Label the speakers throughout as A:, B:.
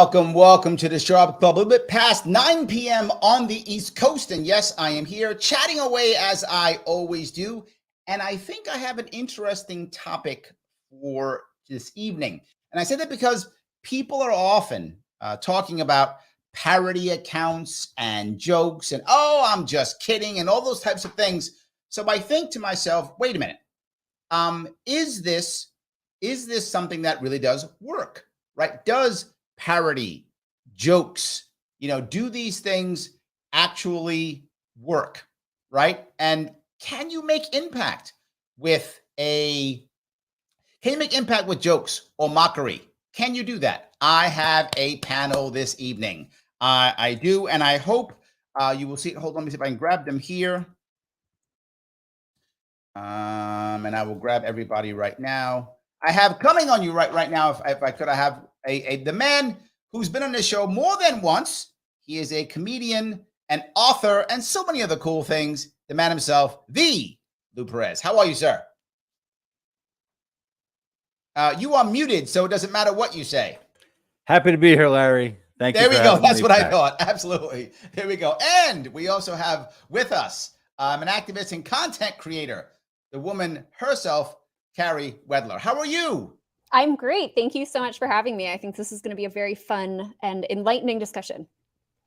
A: Welcome to the Sharpe Club. A little bit past 9 p.m. on the East Coast. And yes, I am here chatting away as I always do. And I think I have an interesting topic for this evening. And I say that because people are often talking about parody accounts and jokes and, oh, I'm just kidding, and all those types of things. So I think to myself, wait a minute, is this something that really does work, right? Does parody, jokes, do these things actually work, right? And can you make impact with jokes or mockery? Can you do that? I have a panel this evening. I do, and I hope you will see it. Hold on, let me see if I can grab them here. And I will grab everybody right now. I have coming on you right now, if I could, I have the man who's been on this show more than once. He is a comedian, an author, and so many other cool things. The man himself, the Lou Perez. How are you, sir? You are muted, so it doesn't matter what you say.
B: Happy to be here, Larry. Thank you.
A: There we go. That's what I thought. Absolutely. There we go. And we also have with us an activist and content creator, the woman herself, Carey Wedler. How are you?
C: I'm great. Thank you so much for having me. I think this is going to be a very fun and enlightening discussion.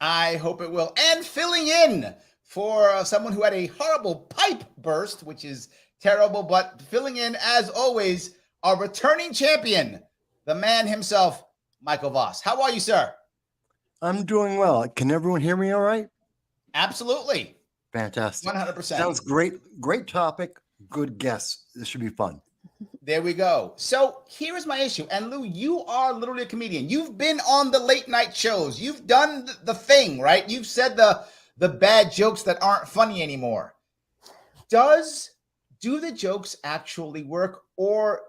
A: I hope it will. And filling in for someone who had a horrible pipe burst, which is terrible, but filling in as always, our returning champion, the man himself, Michael Voss. How are you, sir?
D: I'm doing well. Can everyone hear me all right?
A: Absolutely.
D: Fantastic.
A: 100%.
D: Sounds great. Great topic. Good guess. This should be fun.
A: There we go. So here is my issue. And Lou, you are literally a comedian. You've been on the late night shows. You've done the thing, right? You've said the bad jokes that aren't funny anymore. Do the jokes actually work, or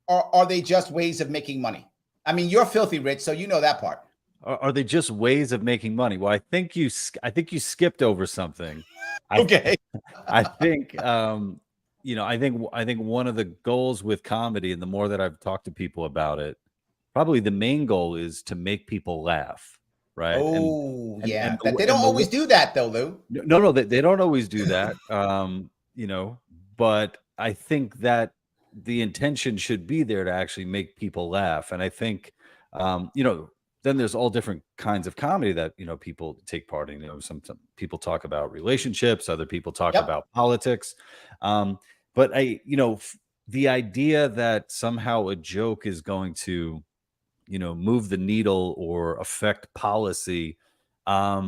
A: are they just ways of making money? I mean, you're filthy rich, so you know that part.
B: Are they just ways of making money? Well, I think you skipped over something.
A: Okay.
B: I think I think one of the goals with comedy, and the more that I've talked to people about it, probably the main goal is to make people laugh, right?
A: Oh, yeah. They don't always do that, though, Lou.
B: No, they don't always do that. But I think that the intention should be there to actually make people laugh. And I think, then there's all different kinds of comedy that, people take part in. Some people talk about relationships, other people talk about politics. But the idea that somehow a joke is going to, move the needle or affect policy. I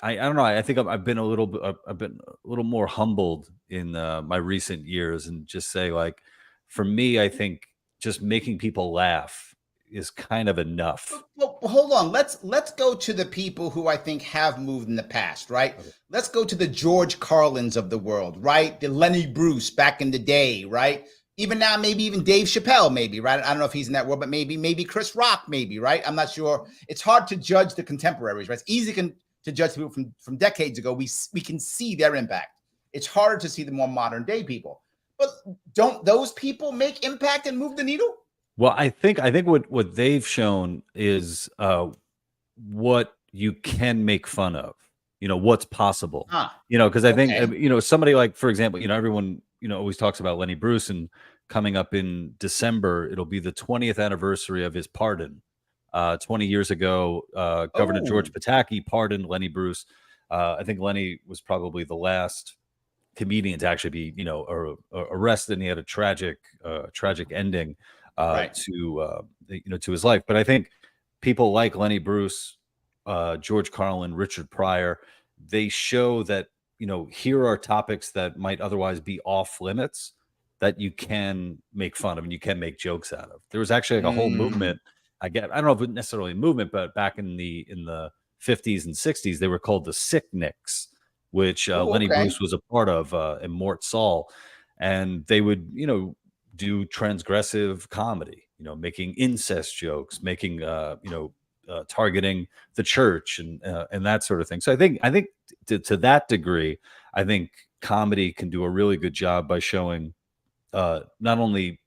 B: don't know. I think I've been a little more humbled in my recent years, and just say, like, for me, I think just making people laugh is kind of enough.
A: Well, hold on. Let's go to the people who I think have moved in the past, right? Okay. Let's go to the George Carlins of the world, right? The Lenny Bruce back in the day, right? Even now, maybe even Dave Chappelle, maybe, right? I don't know if he's in that world, but maybe Chris Rock, maybe, right? I'm not sure. It's hard to judge the contemporaries, right? It's easy to judge people from decades ago. We can see their impact. It's harder to see the more modern day people. But don't those people make impact and move the needle?
B: Well, I think what they've shown is what you can make fun of, what's possible, because I think, somebody like, for example, everyone, always talks about Lenny Bruce, and coming up in December, it'll be the 20th anniversary of his pardon. 20 years ago, Governor George Pataki pardoned Lenny Bruce. I think Lenny was probably the last comedian to actually be, arrested, and he had a tragic ending to his life. But I think people like Lenny Bruce, George Carlin, Richard Pryor, they show that, here are topics that might otherwise be off limits that you can make fun of and you can make jokes out of. There was actually like a whole movement. I don't know if it's necessarily a movement, but back in the 50s and 60s, they were called the Sicknicks, which Lenny Bruce was a part of, and Mort Saul. And they would, do transgressive comedy, making incest jokes, making, targeting the church and that sort of thing. So I think to that degree, I think comedy can do a really good job by showing not only,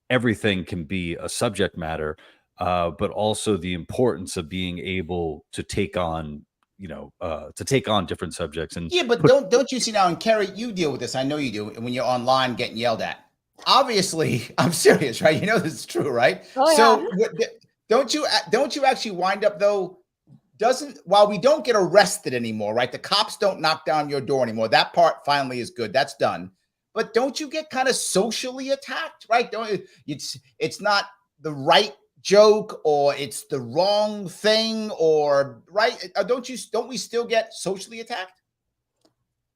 B: everything can be a subject matter, but also the importance of being able to take on, different subjects. And
A: Yeah, but don't you see now, and Carey, you deal with this. I know you do. When you're online getting yelled at, obviously, I'm serious, right? You know this is true, right?
C: Oh,
A: So don't you actually wind up though? While we don't get arrested anymore, right? The cops don't knock down your door anymore. That part finally is good. That's done. But don't you get kind of socially attacked, right? It's not the right joke, or it's the wrong thing, or right? Don't we still get socially attacked?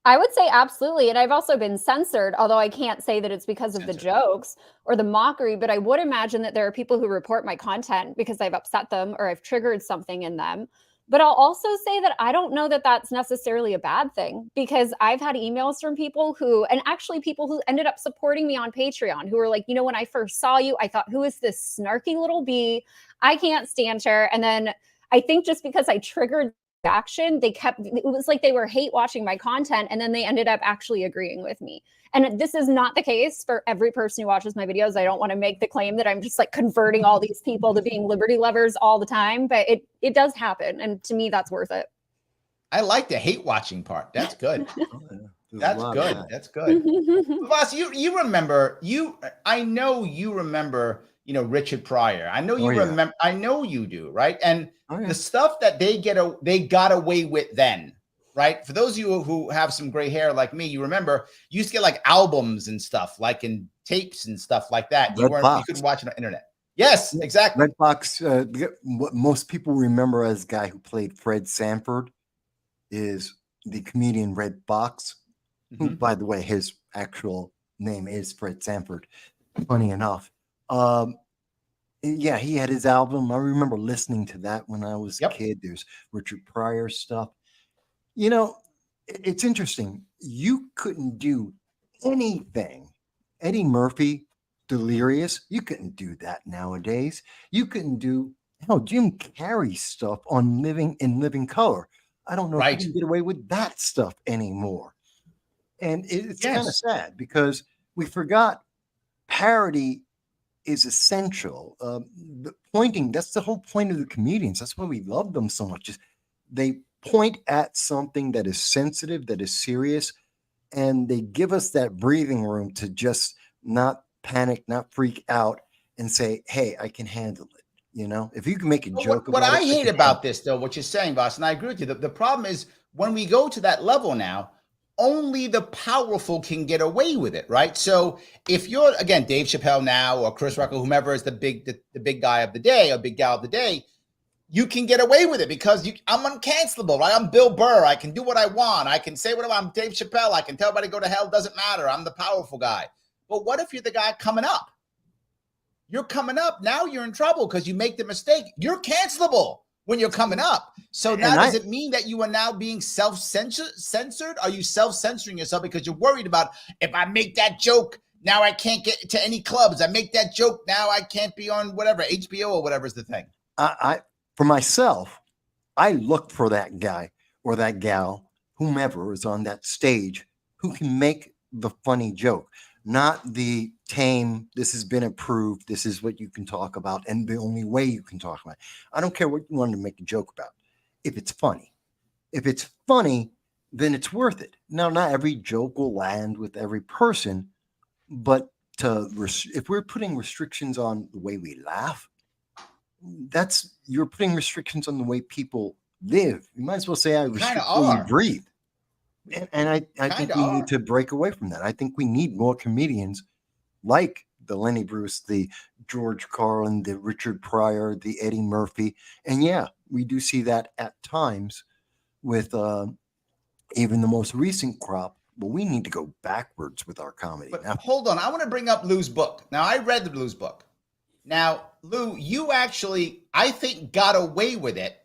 C: I would say absolutely. And I've also been censored, although I can't say that it's because of the jokes or the mockery, but I would imagine that there are people who report my content because I've upset them or I've triggered something in them. But I'll also say that I don't know that that's necessarily a bad thing, because I've had emails from people and actually people who ended up supporting me on Patreon, who were like, when I first saw you, I thought, who is this snarky little bee? I can't stand her. And then I think just because I triggered action, it was like they were hate watching my content, and then they ended up actually agreeing with me. And this is not the case for every person who watches my videos. I don't want to make the claim that I'm just like converting all these people to being liberty lovers all the time, but it does happen, and to me that's worth it.
A: I like the hate watching part. That's good. That's good. That's good. Boss, you remember, I know you remember, Richard Pryor. I know you remember, I know you do, right? And the stuff that they got away with then, right? For those of you who have some gray hair like me, you remember you used to get like albums and stuff, like in tapes and stuff like that. You couldn't watch it on the internet. Yes, exactly.
D: Redbox. What most people remember as a guy who played Fred Sanford is the comedian Red Box, who, by the way, his actual name is Fred Sanford. Funny enough. Yeah, he had his album. I remember listening to that when I was a kid. There's Richard Pryor stuff. It's interesting. You couldn't do anything. Eddie Murphy, Delirious, you couldn't do that nowadays. You couldn't do Jim Carrey stuff on Living Color. I don't know if you can get away with that stuff anymore. And it's kind of sad because we forgot parody is essential. That's the whole point of the comedians. That's why we love them so much. They point at something that is sensitive, that is serious, and they give us that breathing room to just not panic, not freak out, and say, hey, I can handle it. If you can make a joke
A: what I hate about this, though, what you're saying, boss, and I agree with you, the problem is when we go to that level now, only the powerful can get away with it, right? So if you're, again, Dave Chappelle now, or Chris Rock, or whomever is the big guy of the day, or big gal of the day, you can get away with it because I'm uncancelable, right? I'm Bill Burr. I can do what I want. I can say whatever. I'm Dave Chappelle. I can tell everybody to go to hell. Doesn't matter. I'm the powerful guy. But what if you're the guy coming up? You're coming up. Now you're in trouble because you make the mistake. You're cancelable when you're coming up. So now does it mean that you are now being self-censored? Are you self-censoring yourself because you're worried about, if I make that joke, now I can't get to any clubs. I make that joke, now I can't be on whatever, HBO or whatever is the thing.
D: For myself, I look for that guy or that gal, whomever is on that stage, who can make the funny joke, not the tame, this has been approved, this is what you can talk about, and the only way you can talk about it. I don't care what you want to make a joke about. If it's funny. If it's funny, then it's worth it. Now, not every joke will land with every person, but if we're putting restrictions on the way we laugh, you're putting restrictions on the way people live. You might as well say I restrict the way you breathe. And I think we need to break away from that. I think we need more comedians like the Lenny Bruce, the George Carlin, the Richard Pryor, the Eddie Murphy. And yeah, we do see that at times with even the most recent crop. But we need to go backwards with our comedy.
A: But hold on. I want to bring up Lou's book. Now, I read Lou's book. Now, Lou, you actually, I think, got away with it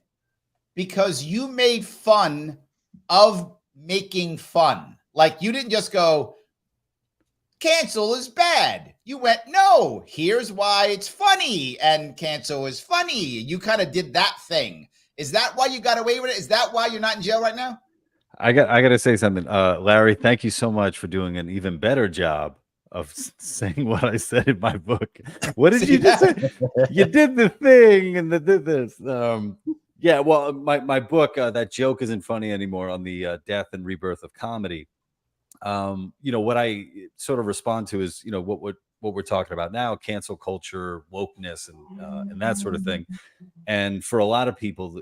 A: because you made fun of making fun. Like, you didn't just go, cancel is bad. You went, no, here's why it's funny, and cancel is funny. You kind of did that thing. Is that why you got away with it? Is that why you're not in jail right now?
B: I got to say something. Larry, thank you so much for doing an even better job saying what I said in my book. What did you just say? You did the thing and did this. Yeah, well, my book, That Joke Isn't Funny Anymore, on the death and rebirth of comedy. What I sort of respond to is, what we're talking about now, cancel culture, wokeness, and that sort of thing. And for a lot of people,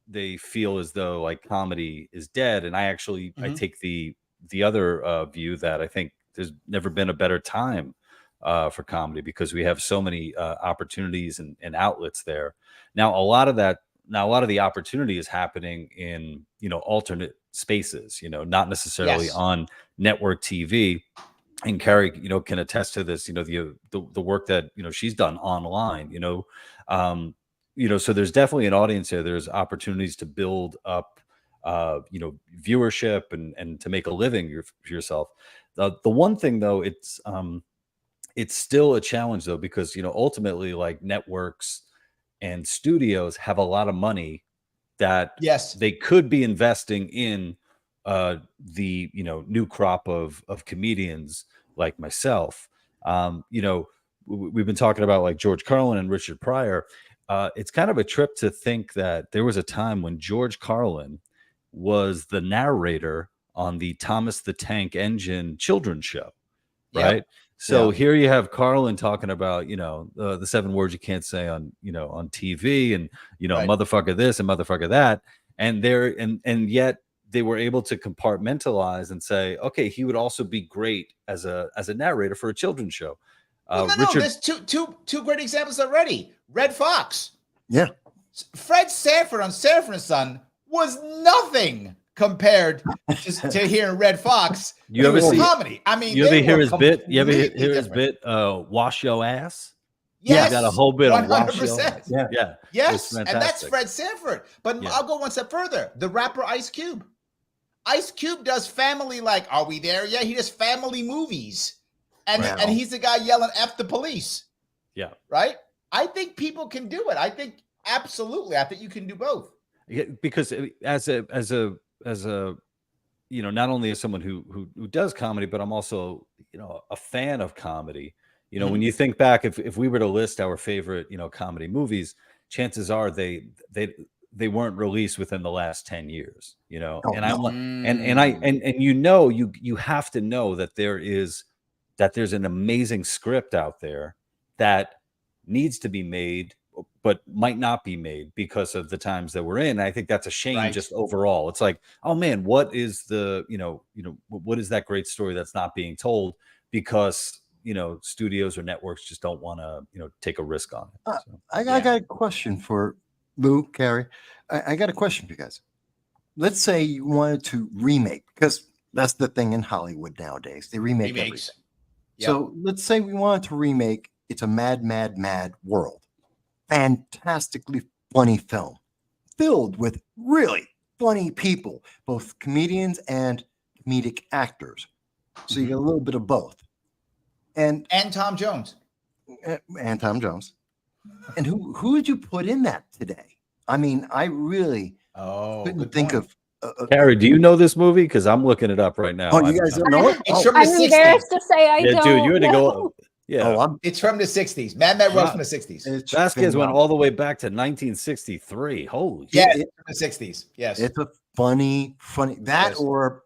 B: they feel as though like comedy is dead. And I take the other view that I think there's never been a better time for comedy, because we have so many opportunities and outlets there. Now, a lot of the opportunity is happening in, alternate spaces, not necessarily on network TV. And Carey, can attest to this, the work that, she's done online, so there's definitely an audience there. There's opportunities to build up, viewership and to make a living for yourself. The one thing though, it's still a challenge though, because, ultimately like networks and studios have a lot of money that they could be investing in the new crop of comedians like myself. We've been talking about like George Carlin and Richard Pryor. It's kind of a trip to think that there was a time when George Carlin was the narrator on the Thomas the Tank Engine children's show, right? So here you have Carlin talking about, the 7 words you can't say on TV, and, motherfucker this and motherfucker that. And and yet they were able to compartmentalize and say, okay, he would also be great as a narrator for a children's show.
A: Richard, there's two great examples already. Red Fox.
D: Yeah.
A: Fred Sanford on Sanford and Son was nothing compared to hearing Red Fox.
B: You ever see
A: comedy? I mean,
B: you ever hear his bit? You ever hear his bit? Wash your ass.
A: Yes,
B: he got a whole bit of wash your ass.
D: Yeah.
A: Yes, and that's Fred Sanford. But I'll go one step further. The rapper Ice Cube. Ice Cube does family, like, are we there yet? He does family movies. And he's the guy yelling F the police. Yeah. Right? I think people can do it. I think absolutely. I think you can do both.
B: Yeah, because as a not only as someone who does comedy, but I'm also, a fan of comedy. When you think back, if we were to list our favorite, comedy movies, chances are they weren't released within the last 10 years, you have to know that there's an amazing script out there that needs to be made, but might not be made because of the times that we're in. I think that's a shame just overall. It's like, oh man, what is what is that great story that's not being told because, studios or networks just don't want to, take a risk on it. So,
D: I got a question for Lou, Carey. I got a question for you guys. Let's say you wanted to remake, because that's the thing in Hollywood nowadays. They remake everything. Yep. So let's say we wanted to remake It's a Mad, Mad, Mad World. Fantastically funny film filled with really funny people, both comedians and comedic actors. So you get a little bit of both. And
A: Tom Jones.
D: And Tom Jones. And who would you put in that today? I mean, I really couldn't think of.
B: Carey, do you know this movie? Because I'm looking it up right now.
D: Oh, you guys don't know it?
A: It's from the 60s.
C: I'm embarrassed to say I don't.
B: Dude, you had to go. Yeah.
A: It's from the 60s. Mad Mad World from the 60s.
B: Vasquez went all the way back to 1963. Holy
A: shit.
B: Yeah,
A: from the 60s. Yes.
D: It's a funny that yes. Or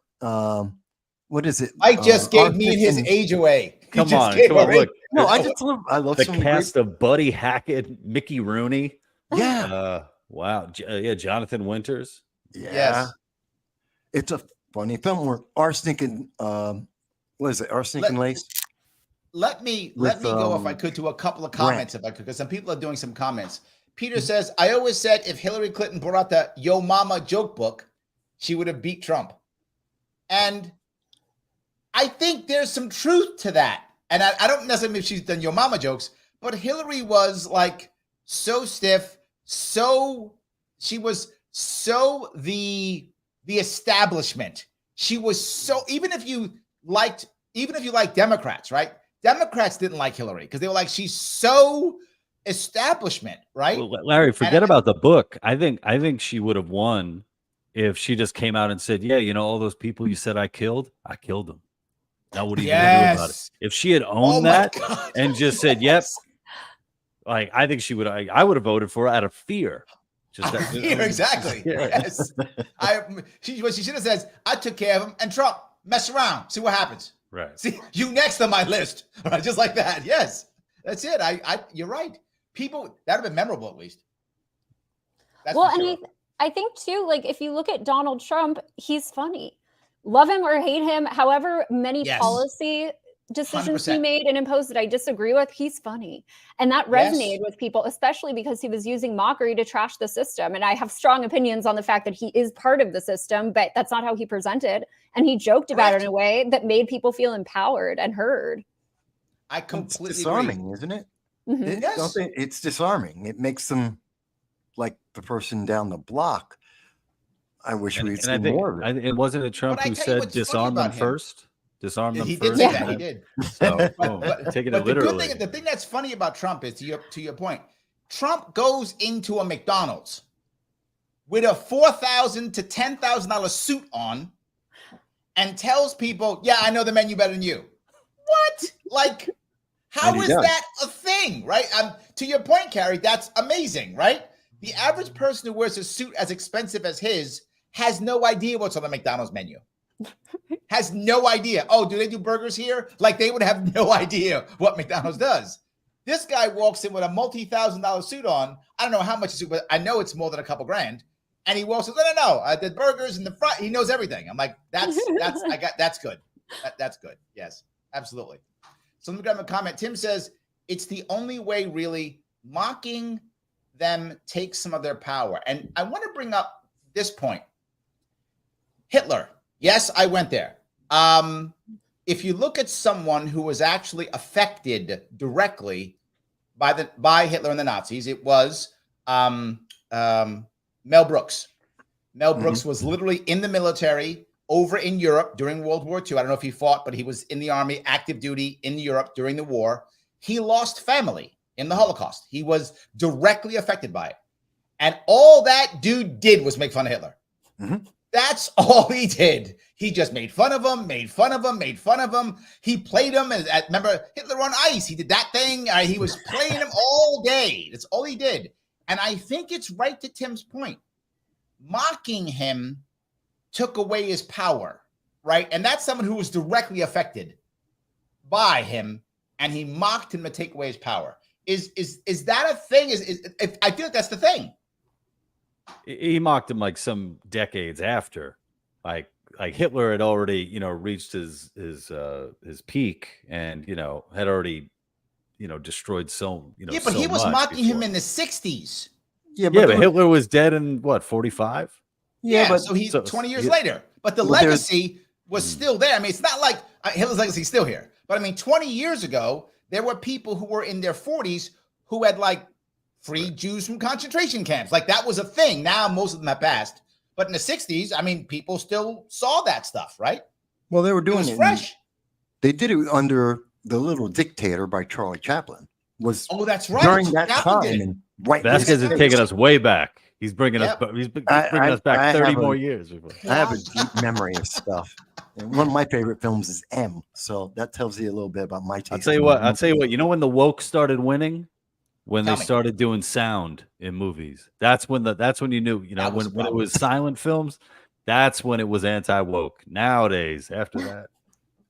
D: what is it?
A: Mike just gave me his age away.
B: Come on, look.
D: No, I love
B: the cast of Buddy Hackett, Mickey Rooney.
D: Yeah.
B: Wow. Jonathan Winters.
D: Yeah.
A: Yes.
D: It's a funny film where arsenic and what is it? Arsenic and lace.
A: Let me go, if I could, to a couple of comments, if I could, because some people are doing some comments. Peter says, I always said if Hillary Clinton brought out the Yo Mama joke book, she would have beat Trump. And I think there's some truth to that. And I don't necessarily mean she's done Yo Mama jokes, but Hillary was like so stiff, she was so the establishment. She was so, even if you like Democrats, right? Democrats didn't like Hillary because they were like, she's so establishment, right?
B: Well, Larry, forget about the book. I think she would have won if she just came out and said, yeah, all those people you said I killed them. Now, what are you going to do about it?
A: Yes.
B: If she had
A: Oh
B: owned
A: my
B: that
A: God.
B: and just said, "Yep," like I think she would. I would have voted for her out of fear. Just that,
A: Fear, exactly.
B: Yeah.
A: Yes. What she should have said, I took care of him, and Trump, mess around, see what happens.
B: Right.
A: See, you next on my list. Right, just like that. Yes. That's it. You're right. People, that would have been memorable at least. That's
C: Well,
A: for
C: and
A: sure.
C: I think too, like if you look at Donald Trump, he's funny. Love him or hate him, however many
A: Yes.
C: policy decisions he
A: 100%.
C: made and imposed that I disagree with, he's funny. And that
A: Yes.
C: resonated with people, especially because he was using mockery to trash the system. And I have strong opinions on the fact that he is part of the system, but that's not how he presented. And he joked about it in a way that made people feel empowered and heard.
A: I
D: It's
A: completely
D: disarming,
A: agree.
D: isn't it?
C: Mhm.
A: Yes.
D: It's disarming. It makes them like the person down the block. I wish we'd
B: And
D: see
B: I think
D: more of it.
B: it wasn't it Trump
A: But I
B: who
A: tell you
B: said
A: what's funny
B: disarm them
A: about him.
B: first, disarm them
A: He did
B: first.
A: say
C: Yeah.
A: that. He
B: and
A: did.
B: So, boom,
A: But
B: taking
A: the
B: it
A: good
B: literally.
A: thing, the thing that's funny about Trump is, to your point, Trump goes into a McDonald's with a $4,000 to $10,000 suit on and tells people, "Yeah, I know the menu better than you." What? Like, how
D: And he
A: is
D: does.
A: that a thing, right? To your point, Carey, that's amazing, right? The average person who wears a suit as expensive as his has no idea what's on the McDonald's menu. Has no idea. Oh, do they do burgers here? Like they would have no idea what McDonald's does. This guy walks in with a multi-$1,000 suit on. I don't know how much, but I know it's more than a couple grand. And he walks in, no. The burgers in the front. He knows everything. I'm like, that's good. That's good. Yes, absolutely. So let me grab a comment. Tim says, it's the only way really. Mocking them takes some of their power. And I want to bring up this point. Hitler. Yes, I went there. If you look at someone who was actually affected directly by Hitler and the Nazis, it was Mel Brooks. Mel Brooks was literally in the military over in Europe during World War II. I don't know if he fought, but he was in the army, active duty in Europe during the war. He lost family in the Holocaust. He was directly affected by it. And all that dude did was make fun of Hitler.
D: Mhm.
A: That's all he did. He just made fun of him, made fun of him, made fun of him. He played him. And remember Hitler on Ice? He did that thing. He was playing him all day. That's all he did. And I think it's right to Tim's point. Mocking him took away his power, right? And that's someone who was directly affected by him, and he mocked him to take away his power. Is that a thing? I feel like that's the thing.
B: He mocked him like some decades after, like Hitler had already reached his peak and had already destroyed so
A: Yeah, but he was mocking him in the 60s.
D: Yeah,
B: but Hitler was dead in what, 45?
A: Yeah,
D: but
A: so he's 20 years
B: yeah.
A: later. But the
D: Well,
A: legacy was still there. I mean, it's not like Hitler's legacy is still here. But I mean, 20 years ago, there were people who were in their 40s who had like freed Jews from concentration camps. Like that was a thing. Now most of them have passed. But in the 60s, I mean, people still saw that stuff, right?
D: well, they were
A: It
D: doing
A: was
D: it.
A: fresh.
D: They did it under The Little Dictator by Charlie Chaplin. Was
A: Oh, that's right.
D: during that
A: Chaplin did
D: time
A: it.
D: and right.
B: Vasquez is taking us way back. He's bringing
A: Yep.
B: us. He's bringing
D: I-
B: us back
D: I
B: 30
D: have
B: more
D: a-
B: years.
D: I have a deep memory of stuff. And one of my favorite films is M. So that tells you a little bit about my taste.
B: I'll tell you what. You know when the woke started winning? When
A: Tell
B: they
A: me.
B: started doing sound in movies. That's when you knew.
A: That was the
B: when it
A: problem.
B: was silent films. That's when it was anti-woke. Nowadays, after that.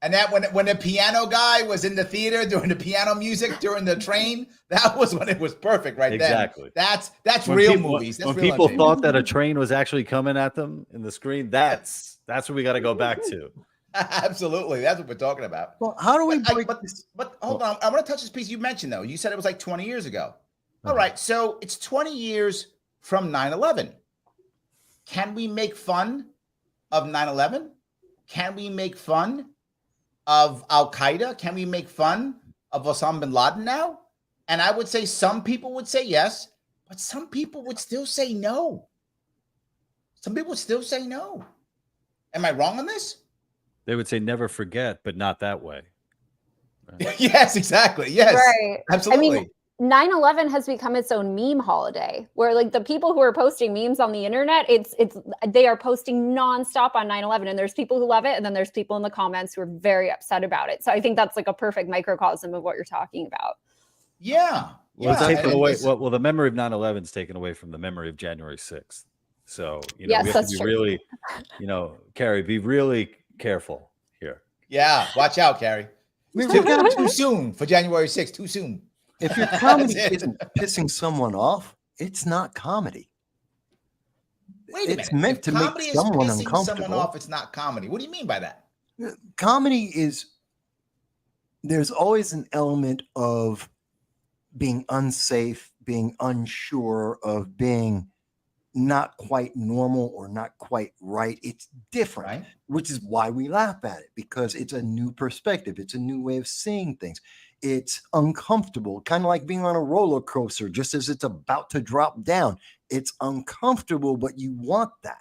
A: And that when the piano guy was in the theater doing the piano music during the train, that was when it was perfect right
B: Exactly.
A: then. That's
B: When
A: real
B: people-
A: movies. That's
B: when
A: real
B: people
A: entertainment.
B: thought that a train was actually coming at them in the screen, that's what we got to go back to.
A: Absolutely. That's what we're talking about.
D: Well, how do we break
A: But hold on. I want to touch this piece you mentioned, though. You said it was like 20 years ago. All right. So it's 20 years from 9/11. Can we make fun of 9/11? Can we make fun of Al Qaeda? Can we make fun of Osama bin Laden now? And I would say some people would say yes, but some people would still say no. Some people would still say no. Am I wrong on this?
B: They would say never forget, but not that way.
A: Yes, exactly. Yes,
C: Right.
A: absolutely.
C: I mean, 9/11 has become its own meme holiday, where like the people who are posting memes on the internet, they are posting nonstop on 9/11, and there's people who love it, and then there's people in the comments who are very upset about it. So I think that's like a perfect microcosm of what you're talking about.
A: Yeah.
B: Well, it's
A: yeah.
B: taken away. Well, the memory of 9/11 is taken away from the memory of January 6th. So,
C: Yes,
B: we have to be really, Carey, be really careful here.
A: Yeah. Watch out, Carey. It's too soon for January 6th. Too soon.
D: If your comedy isn't pissing someone off, it's not comedy.
A: Wait a minute.
D: It's meant to make someone uncomfortable.
A: Someone off, it's not comedy. What do you mean by that?
D: Comedy is, there's always an element of being unsafe, being unsure, of being not quite normal or not quite right. It's different, right? Which is why we laugh at it, because it's a new perspective. It's a new way of seeing things. It's uncomfortable, kind of like being on a roller coaster, just as it's about to drop down. It's uncomfortable, but you want that.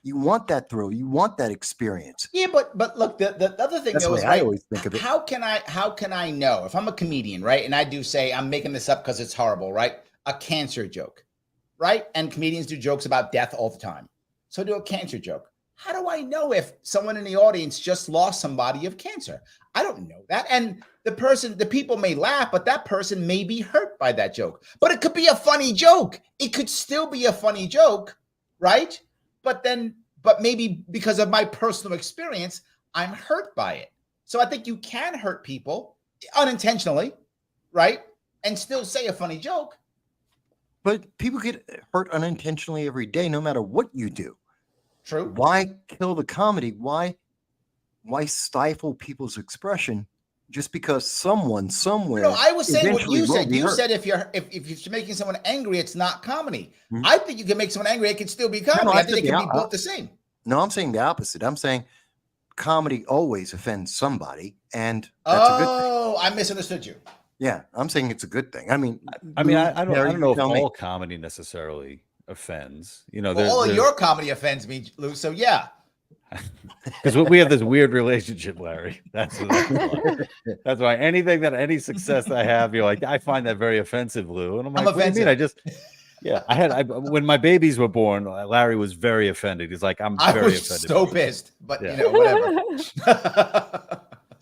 D: You want that thrill. You want that experience.
A: Yeah, but look, the other thing
D: That's
A: though is,
D: I always think of it.
A: How can I know if I'm a comedian, right? And I do say, I'm making this up because it's horrible, right? A cancer joke, right? And comedians do jokes about death all the time. So do a cancer joke. How do I know if someone in the audience just lost somebody of cancer? I don't know that. And the people may laugh, but that person may be hurt by that joke. But it could be a funny joke. It could still be a funny joke, right? But maybe because of my personal experience, I'm hurt by it. So I think you can hurt people unintentionally, right? And still say a funny joke.
D: But people get hurt unintentionally every day, no matter what you do.
A: True.
D: Why kill the comedy? Why stifle people's expression just because someone somewhere?
A: No, I was saying what you said. You
D: hurt.
A: said if you're making someone angry, it's not comedy. Mm-hmm. I think you can make someone angry; it can still be comedy. No, I think it can be both the same.
D: No, I'm saying the opposite. I'm saying comedy always offends somebody, and that's a good thing.
A: Oh, I misunderstood you.
D: Yeah, I'm saying it's a good thing. I mean,
B: I don't know if all comedy necessarily offends.
A: All of your comedy offends me, Lou. So yeah.
B: Because we have this weird relationship, Larry. That's why any success I have, you're like, I find that very offensive, Lou. And I'm like, what do you mean? When my babies were born, Larry was very offended. He's like, I was offended.
A: So pissed, but whatever.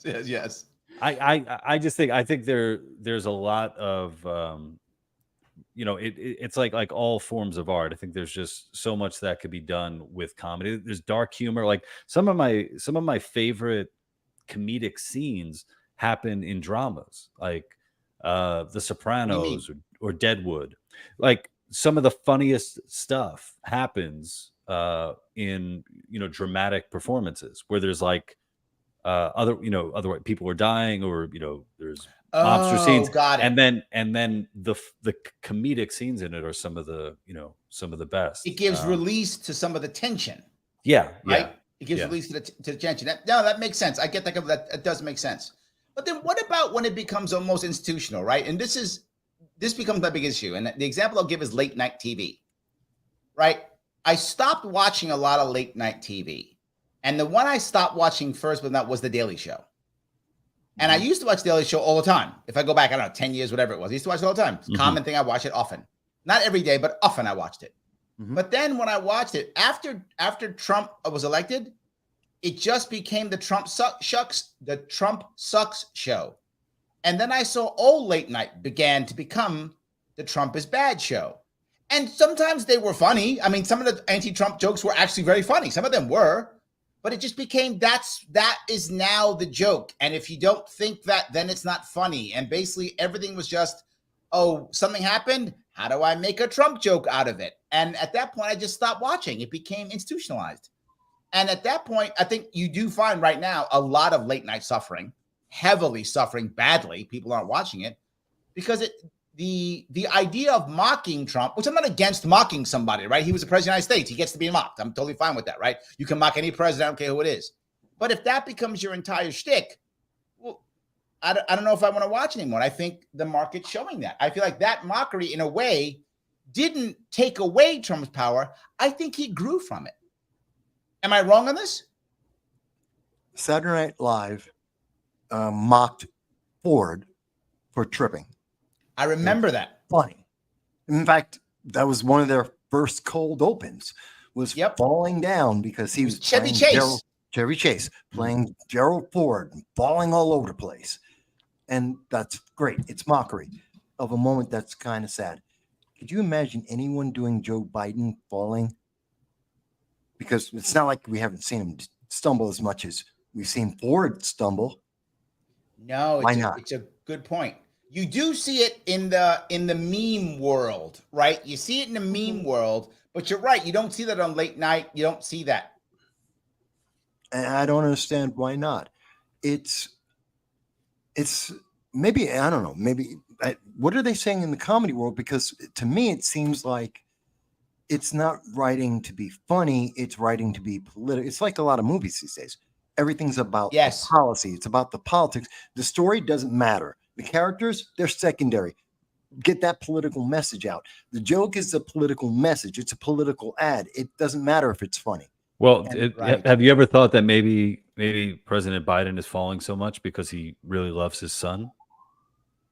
A: yes.
B: I think there's a lot of it's like all forms of art. I think there's just so much that could be done with comedy. There's dark humor. Like some of my favorite comedic scenes happen in dramas, like The Sopranos or Deadwood. Like some of the funniest stuff happens in dramatic performances where there's like other people are dying, or there's monster scenes.
A: Got it.
B: And then the comedic scenes in it are some of the best.
A: It gives release to some of the tension.
B: Yeah,
A: right.
B: Yeah.
A: It gives release to the tension. That makes sense. I get that. That does make sense. But then what about when it becomes almost institutional, right? And this becomes my big issue. And the example I'll give is late night TV, right? I stopped watching a lot of late night TV. And the one I stopped watching first was The Daily Show. And I used to watch Daily Show all the time. If I go back, I don't know, 10 years, whatever it was. I used to watch it all the time. It's a common thing. I watch it often. Not every day, but often I watched it. Mm-hmm. But then when I watched it, after Trump was elected, it just became the Trump sucks show. And then I saw old late night began to become the Trump is bad show. And sometimes they were funny. I mean, some of the anti-Trump jokes were actually very funny. Some of them were. But it just became that is now the joke. And if you don't think that, then it's not funny. And basically everything was just, oh, something happened. How do I make a Trump joke out of it? And at that point, I just stopped watching. It became institutionalized. And at that point, I think you do find right now a lot of late night suffering, heavily suffering badly. People aren't watching it because the idea of mocking Trump, which I'm not against mocking somebody, right? He was the president of the United States. He gets to be mocked. I'm totally fine with that, right? You can mock any president. I don't care who it is. But if that becomes your entire shtick, well, I don't know if I want to watch anymore. I think the market's showing that. I feel like that mockery, in a way, didn't take away Trump's power. I think he grew from it. Am I wrong on this?
D: Saturday Night Live mocked Ford for tripping.
A: I remember that.
D: Funny. In fact, that was one of their first cold opens, was falling down because he was
A: Chevy Chase
D: playing Gerald Ford, falling all over the place. And that's great. It's mockery of a moment that's kind of sad. Could you imagine anyone doing Joe Biden falling? Because it's not like we haven't seen him stumble as much as we've seen Ford stumble.
A: No,
D: Why not?
A: It's a good point. You do see it in the meme world, right? You see it in the meme world, but you're right. You don't see that on late night. You don't see that.
D: And I don't understand why not. It's maybe, I don't know, maybe what are they saying in the comedy world? Because to me, it seems like it's not writing to be funny. It's writing to be political. It's like a lot of movies these days. Everything's about the policy. It's about the politics. The story doesn't matter. The characters, they're secondary. Get that political message out. The joke is a political message. It's a political ad. It doesn't matter if it's funny.
B: Well, have you ever thought that maybe President Biden is falling so much because he really loves his son?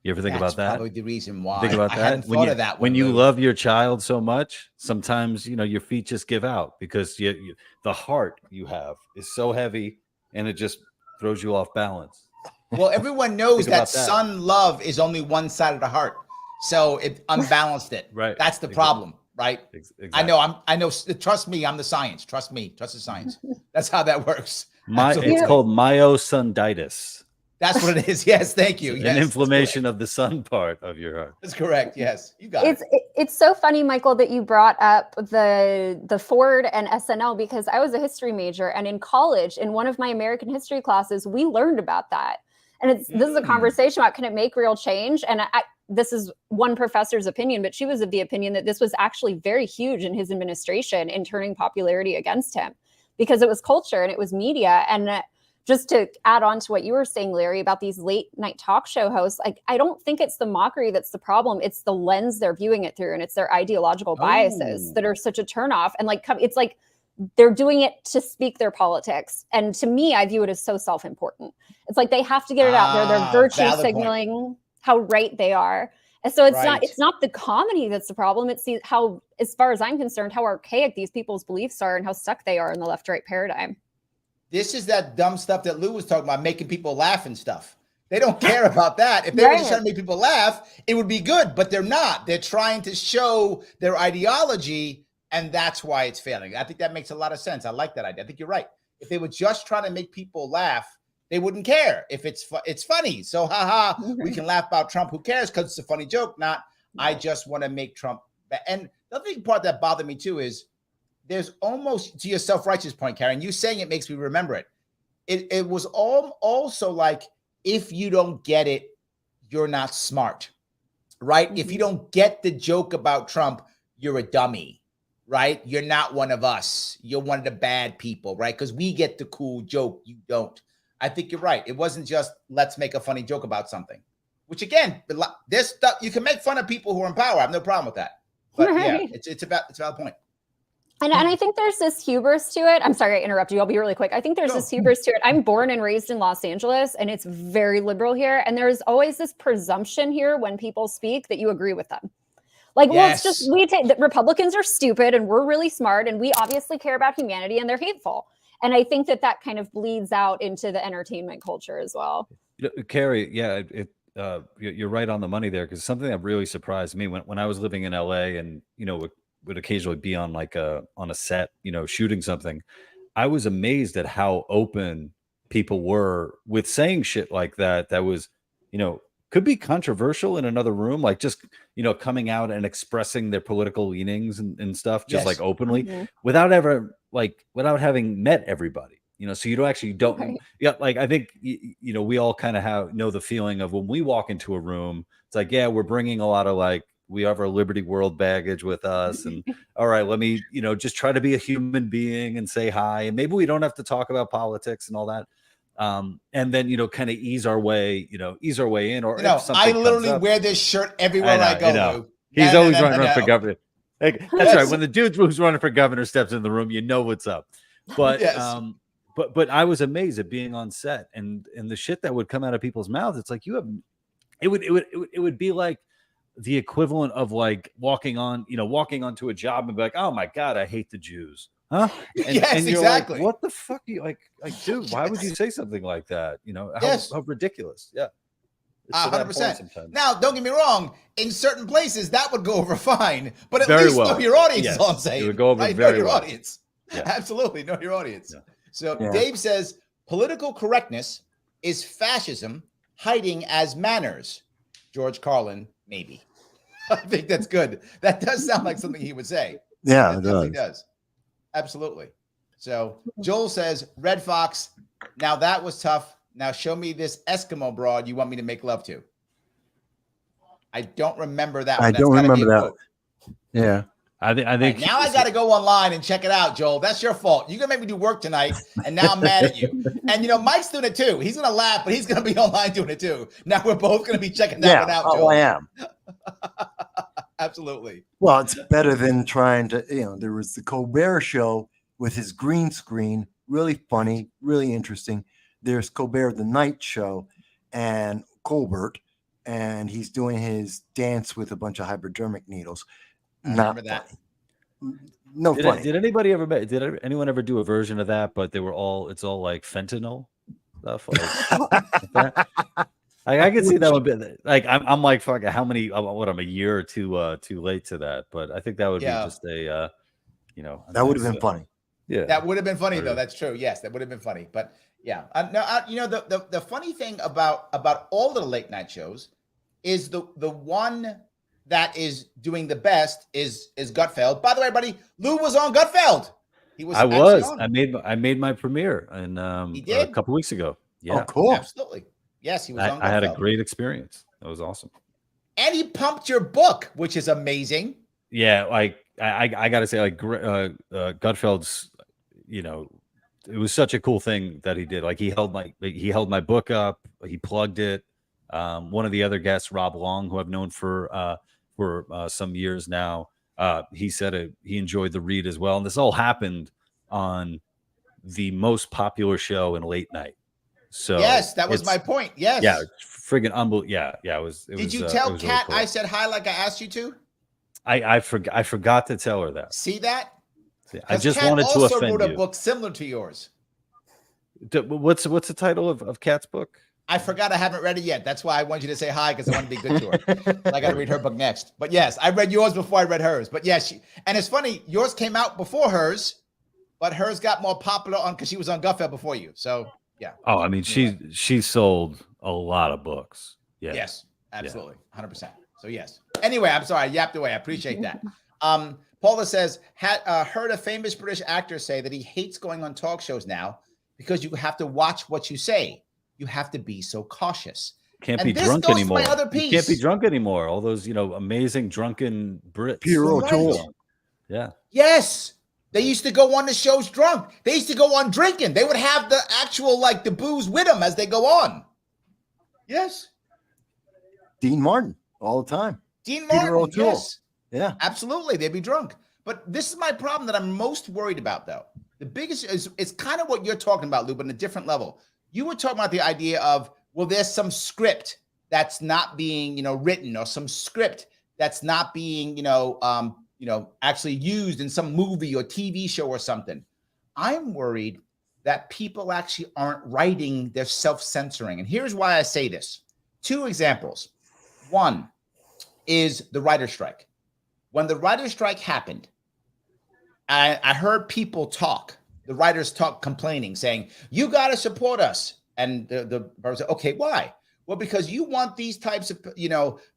B: You ever think about that?
A: Probably the reason why.
B: Think about
A: I
B: that.
A: hadn't thought of that.
B: When you love your child so much, sometimes your feet just give out because the heart you have is so heavy and it just throws you off balance. Well,
A: everyone knows that son love is only one side of the heart, so it unbalanced it.
B: Right.
A: That's the problem. Right.
B: Exactly.
A: I know. Trust me. I'm the science. Trust me. Trust the science. That's how that works.
B: It's called myosynditis.
A: That's what it is. Yes. Thank you.
B: An inflammation of the sun part of your heart.
A: That's correct. Yes. You got it.
C: It's so funny, Michael, that you brought up the Ford and SNL, because I was a history major, and in college, in one of my American history classes, we learned about that. And this is a conversation about, can it make real change? And this is one professor's opinion, but she was of the opinion that this was actually very huge in his administration in turning popularity against him, because it was culture and it was media. And just to add on to what you were saying, Larry, about these late night talk show hosts, I don't think it's the mockery that's the problem. It's the lens they're viewing it through, and it's their ideological biases that are such a turnoff. And it's like they're doing it to speak their politics. And to me, I view it as so self-important. It's like they have to get it out there. They're virtue signaling how right they are. And so it's not the comedy that's the problem. It's how, as far as I'm concerned, how archaic these people's beliefs are and how stuck they are in the left-right paradigm.
A: This is that dumb stuff that Lou was talking about, making people laugh and stuff. They don't care about that. If they were just trying to make people laugh, it would be good, but they're not. They're trying to show their ideology, and that's why it's failing. I think that makes a lot of sense. I like that idea. I think you're right. If they were just trying to make people laugh, they wouldn't care if it's funny. So, we can laugh about Trump. Who cares? Because it's a funny joke. Not, I just want to make Trump. And the other part that bothered me too is there's almost, to your self-righteous point, Karen, you saying it makes me remember it. It was also like, if you don't get it, you're not smart, right? If you don't get the joke about Trump, you're a dummy, right? You're not one of us. You're one of the bad people, right? Because we get the cool joke, you don't. I think you're right. It wasn't just, let's make a funny joke about something, which again, this stuff, you can make fun of people who are in power. I have no problem with that. But yeah, it's a valid point.
C: And I think there's this hubris to it. I'm sorry I interrupted you. I'll be really quick. I think there's this hubris to it. I'm born and raised in Los Angeles, and it's very liberal here. And there's always this presumption here when people speak that you agree with them. Like, well, it's just, we take that Republicans are stupid and we're really smart, and we obviously care about humanity, and they're hateful. And I think that kind of bleeds out into the entertainment culture as well.
B: Carey, you're right on the money there, because something that really surprised me when I was living in LA and, would occasionally be on on a set, shooting something. I was amazed at how open people were with saying shit like that. That was, could be controversial in another room, like just, coming out and expressing their political leanings and stuff, just like openly, without having met everybody, so you don't. Yeah. Like, I think, we all kind of know the feeling of when we walk into a room, it's like, yeah, we're bringing a lot of we have our Liberty World baggage with us. And all right, let me, just try to be a human being and say hi. And maybe we don't have to talk about politics and all that. And then, kind of ease our way in. Or
A: I literally wear this shirt everywhere I go.
B: He's always running for governor. That's right. When the dude who's running for governor steps in the room, what's up. But, but I was amazed at being on set and the shit that would come out of people's mouths. It's like, it would be like, the equivalent of like walking onto a job and be like, oh my God, I hate the Jews. Huh? And,
A: Yes,
B: and you're
A: exactly.
B: like, what the fuck? You like, dude, why would you say something like that? You know, how ridiculous. Yeah.
A: 100%. Now, don't get me wrong. In certain places, that would go over fine, but at
B: Very
A: least
B: well.
A: know your audience
B: Yes.
A: is all I'm saying.
B: It would go over
A: right?
B: very
A: know your
B: well.
A: audience.
B: Yeah.
A: Absolutely. Know your audience.
B: Yeah.
A: So
D: Yeah.
A: Dave says, political correctness is fascism hiding as manners. George Carlin, maybe. I think that's good. That does sound like something he would say.
D: Yeah,
A: It
D: it
A: definitely
D: does.
A: does. Absolutely. So Joel says, Red Fox, now that was tough. Now show me this Eskimo broad you want me to make love to. I don't remember that one.
D: I
A: That's
D: don't
A: gotta be
D: remember
A: a
D: that.
A: quote.
D: Yeah.
B: I think
A: Right, now I got to go online and check it out, Joel. That's your fault. You're going to make me do work tonight, and now I'm mad at you. And, you know, Mike's doing it too. He's going to laugh, but he's going to be online doing it too. Now we're both going to be checking that one out, Joel.
D: I am.
A: Absolutely.
D: Well, it's better than trying to, there was the Colbert Show with his green screen, really funny, really interesting. There's Colbert the Night Show and Colbert, and he's doing his dance with a bunch of hypodermic needles.
A: I
D: Not
A: remember that.
D: funny. No funny.
B: Did anyone ever do a version of that? But it's all like fentanyl stuff. Like I can see that one bit. Like I'm like, fuck, how many? I'm a year or two too late to that. But I think that would be just a,
D: that would have been funny.
B: Yeah,
A: that would have been funny though. That's true. Yes, that would have been funny. But yeah, the funny thing about all the late night shows is the one that is doing the best is Gutfeld. By the way, buddy, Lou was on Gutfeld.
B: I made my premiere and a couple weeks ago. Yeah.
D: Oh, cool.
A: Absolutely. Yes, he was on Gutfeld.
B: I had a great experience. That was awesome.
A: And he pumped your book, which is amazing.
B: Yeah, like I got to say, like Gutfeld's, it was such a cool thing that he did. Like he held my book up. He plugged it. One of the other guests, Rob Long, who I've known for some years now, he said he enjoyed the read as well. And this all happened on the most popular show in late night. So
A: yes, that was my point. Yes.
B: Yeah, friggin' unbelievable. Yeah.
A: Did you tell
B: Kat
A: really
B: cool.
A: I said hi like I asked you to?
B: I forgot to tell her that.
A: See that?
B: I just
A: Kat
B: wanted to
A: also
B: offend
A: wrote a
B: you.
A: book similar to yours.
B: What's the title of Kat's book?
A: I forgot. I haven't read it yet. That's why I want you to say hi, because I want to be good to her. I got to read her book next. But yes, I read yours before I read hers. But yes, and it's funny. Yours came out before hers, but hers got more popular because she was on Gutfeld before you. So yeah.
B: Oh, I mean, she sold a lot of books. Yeah.
A: Yes, absolutely, 100%. So yes. Anyway, I'm sorry, I yapped away. I appreciate that. Paula says, heard a famous British actor say that he hates going on talk shows now because you have to watch what you say. You have to be so cautious.
B: Can't be drunk anymore. You can't be drunk anymore. All those, amazing drunken Brits.
D: Pure O'Toole.
B: Yeah.
A: Yes. They used to go on the shows drunk. They used to go on drinking. They would have the actual, like, the booze with them as they go on. Yes.
D: Dean Martin all the time.
A: Dean Martin, yes.
D: Yeah.
A: Absolutely. They'd be drunk. But this is my problem that I'm most worried about, though. The biggest is it's kind of what you're talking about, Lou, but on a different level. You were talking about the idea of, well, there's some script that's not being, written, or some script that's not being, actually used in some movie or TV show or something. I'm worried that people actually aren't writing, they're self-censoring. And here's why I say this. 2 examples. One is the writer's strike. When the writer's strike happened, I heard people talk, the writers talk, complaining, saying, you got to support us. And the person said, okay, why? Well, because you want these types of,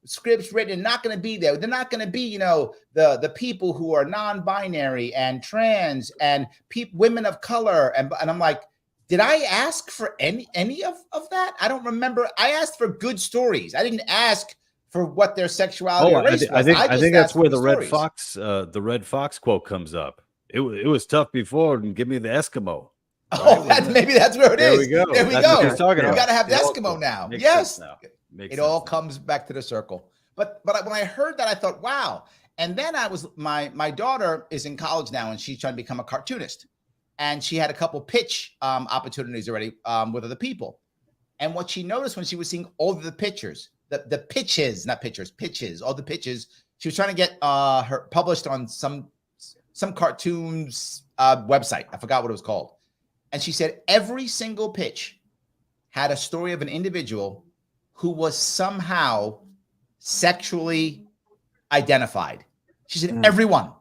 A: scripts written and not going to be there. They're not going to be, the people who are non-binary and trans and women of color. And I'm like, did I ask for any of that? I don't remember. I asked for good stories. I didn't ask for what their sexuality or race was.
B: I think that's where the Red Fox quote comes up. It was tough before, and give me the Eskimo.
A: Oh, maybe that's where it is.
B: There we go.
A: There we
B: That's
A: go.
B: what he's talking
A: You
B: about.
A: got to have the Eskimo now.
B: Makes
A: Yes.
B: sense now.
A: It all comes back to the circle. But when I heard that, I thought, wow. And then my daughter is in college now, and she's trying to become a cartoonist. And she had a couple pitch opportunities already with other people. And what she noticed when she was seeing all of the pictures, the pitches, not pictures, pitches, all the pitches. She was trying to get her published on some cartoons website. I forgot what it was called. And she said every single pitch had a story of an individual who was somehow sexually identified. She said everyone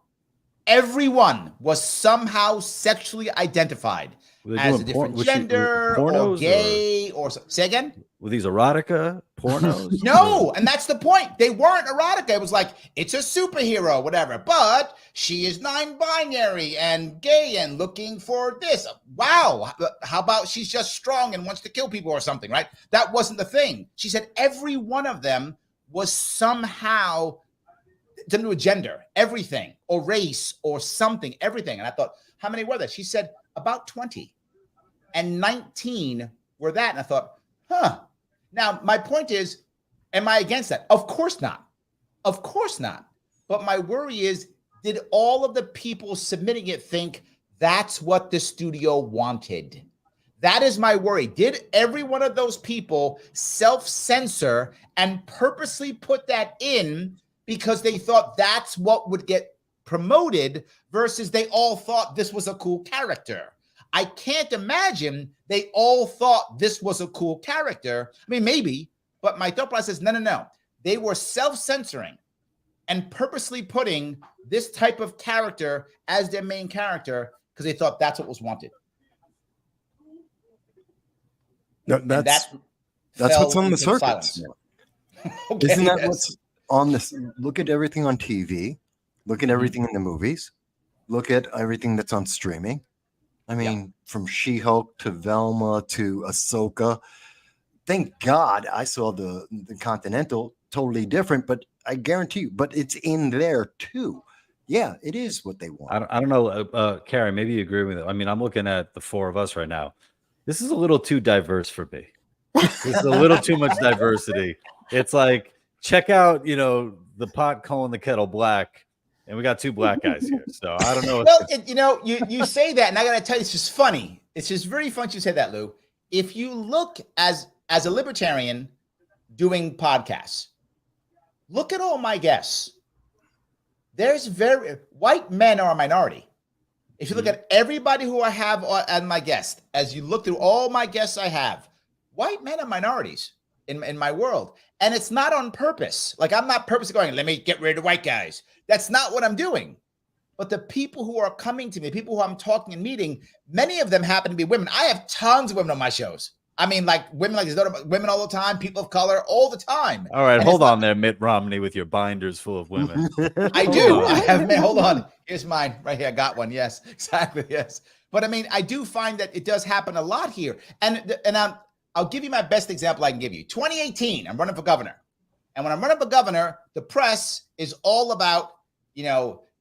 A: was somehow sexually identified as a different gender or gay or say again?
B: Were these erotica pornos?
A: No, and that's the point. They weren't erotica. It was like, it's a superhero, whatever, but she is non-binary and gay and looking for this. Wow. How about she's just strong and wants to kill people or something, right? That wasn't the thing. She said every one of them was somehow to do with gender, everything, or race or something, everything. And I thought, how many were there? She said about 20 and 19 were that. And I thought, huh. Now, my point is, am I against that? Of course not. Of course not. But my worry is, did all of the people submitting it think that's what the studio wanted? That is my worry. Did every one of those people self-censor and purposely put that in because they thought that's what would get promoted versus they all thought this was a cool character? I can't imagine they all thought this was a cool character. I mean, maybe, but my thought process is no. They were self-censoring and purposely putting this type of character as their main character because they thought that's what was wanted.
D: That's what's on the circuits. Okay, isn't that what's on this? Look at everything on TV. Look at everything in the movies. Look at everything that's on streaming. I mean, from She-Hulk to Velma to Ahsoka. Thank God I saw the Continental, totally different, but I guarantee you, but it's in there too. Yeah, it is what they want.
B: I don't know, Carey, maybe you agree with it. I mean, I'm looking at the four of us right now. This is a little too diverse for me. This is a little too much diversity. It's like, check out, the pot calling the kettle black. And we got two black guys here, so I don't know.
A: Well, you say that, and I got to tell you, it's just funny. It's just very funny you say that, Lou. If you look as a libertarian doing podcasts, look at all my guests. There's white men are a minority. If you look at everybody who I have on my guest, as you look through all my guests I have, white men are minorities in my world. And it's not on purpose. Like, I'm not purposely going, let me get rid of white guys. That's not what I'm doing. But the people who are coming to me, people who I'm talking and meeting, many of them happen to be women. I have tons of women on my shows. I mean, like women all the time, people of color all the time.
B: All right, hold on there, Mitt Romney, with your binders full of women.
A: I do. I have. Hold on. Here's mine right here. I got one. Yes, exactly. Yes. But I mean, I do find that it does happen a lot here. And I'll give you my best example I can give you. 2018, I'm running for governor. And when I'm running for governor, the press is all about,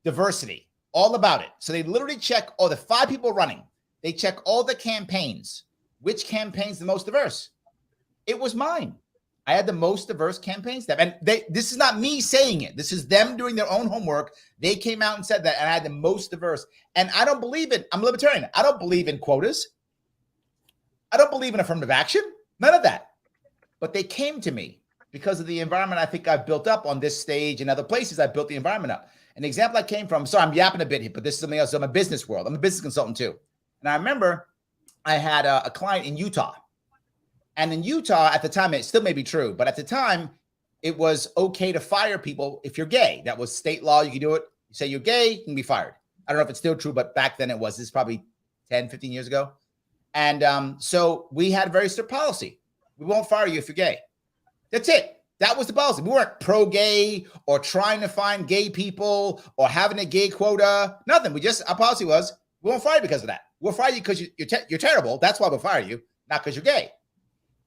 A: diversity, all about it. So they literally check all the 5 people running. They check all the campaigns. Which campaign's the most diverse? It was mine. I had the most diverse campaign staff. And this is not me saying it. This is them doing their own homework. They came out and said that, and I had the most diverse. And I don't believe it. I'm a libertarian. I don't believe in quotas. I don't believe in affirmative action. None of that. But they came to me because of the environment I think I've built up on this stage and other places. I built the environment up. An example I came from, sorry, I'm yapping a bit here, but this is something else. I'm a business world. I'm a business consultant too. And I remember I had a client in Utah. And in Utah at the time, it still may be true, but at the time, it was okay to fire people if you're gay. That was state law. You can do it. You say you're gay, you can be fired. I don't know if it's still true, but back then it was. This is probably 10, 15 years ago. And so we had a very strict policy. We won't fire you if you're gay. That's it. That was the policy. We weren't pro-gay or trying to find gay people or having a gay quota. Nothing. Our policy was, we won't fire you because of that. We'll fire you because you're terrible. That's why we'll fire you, not because you're gay.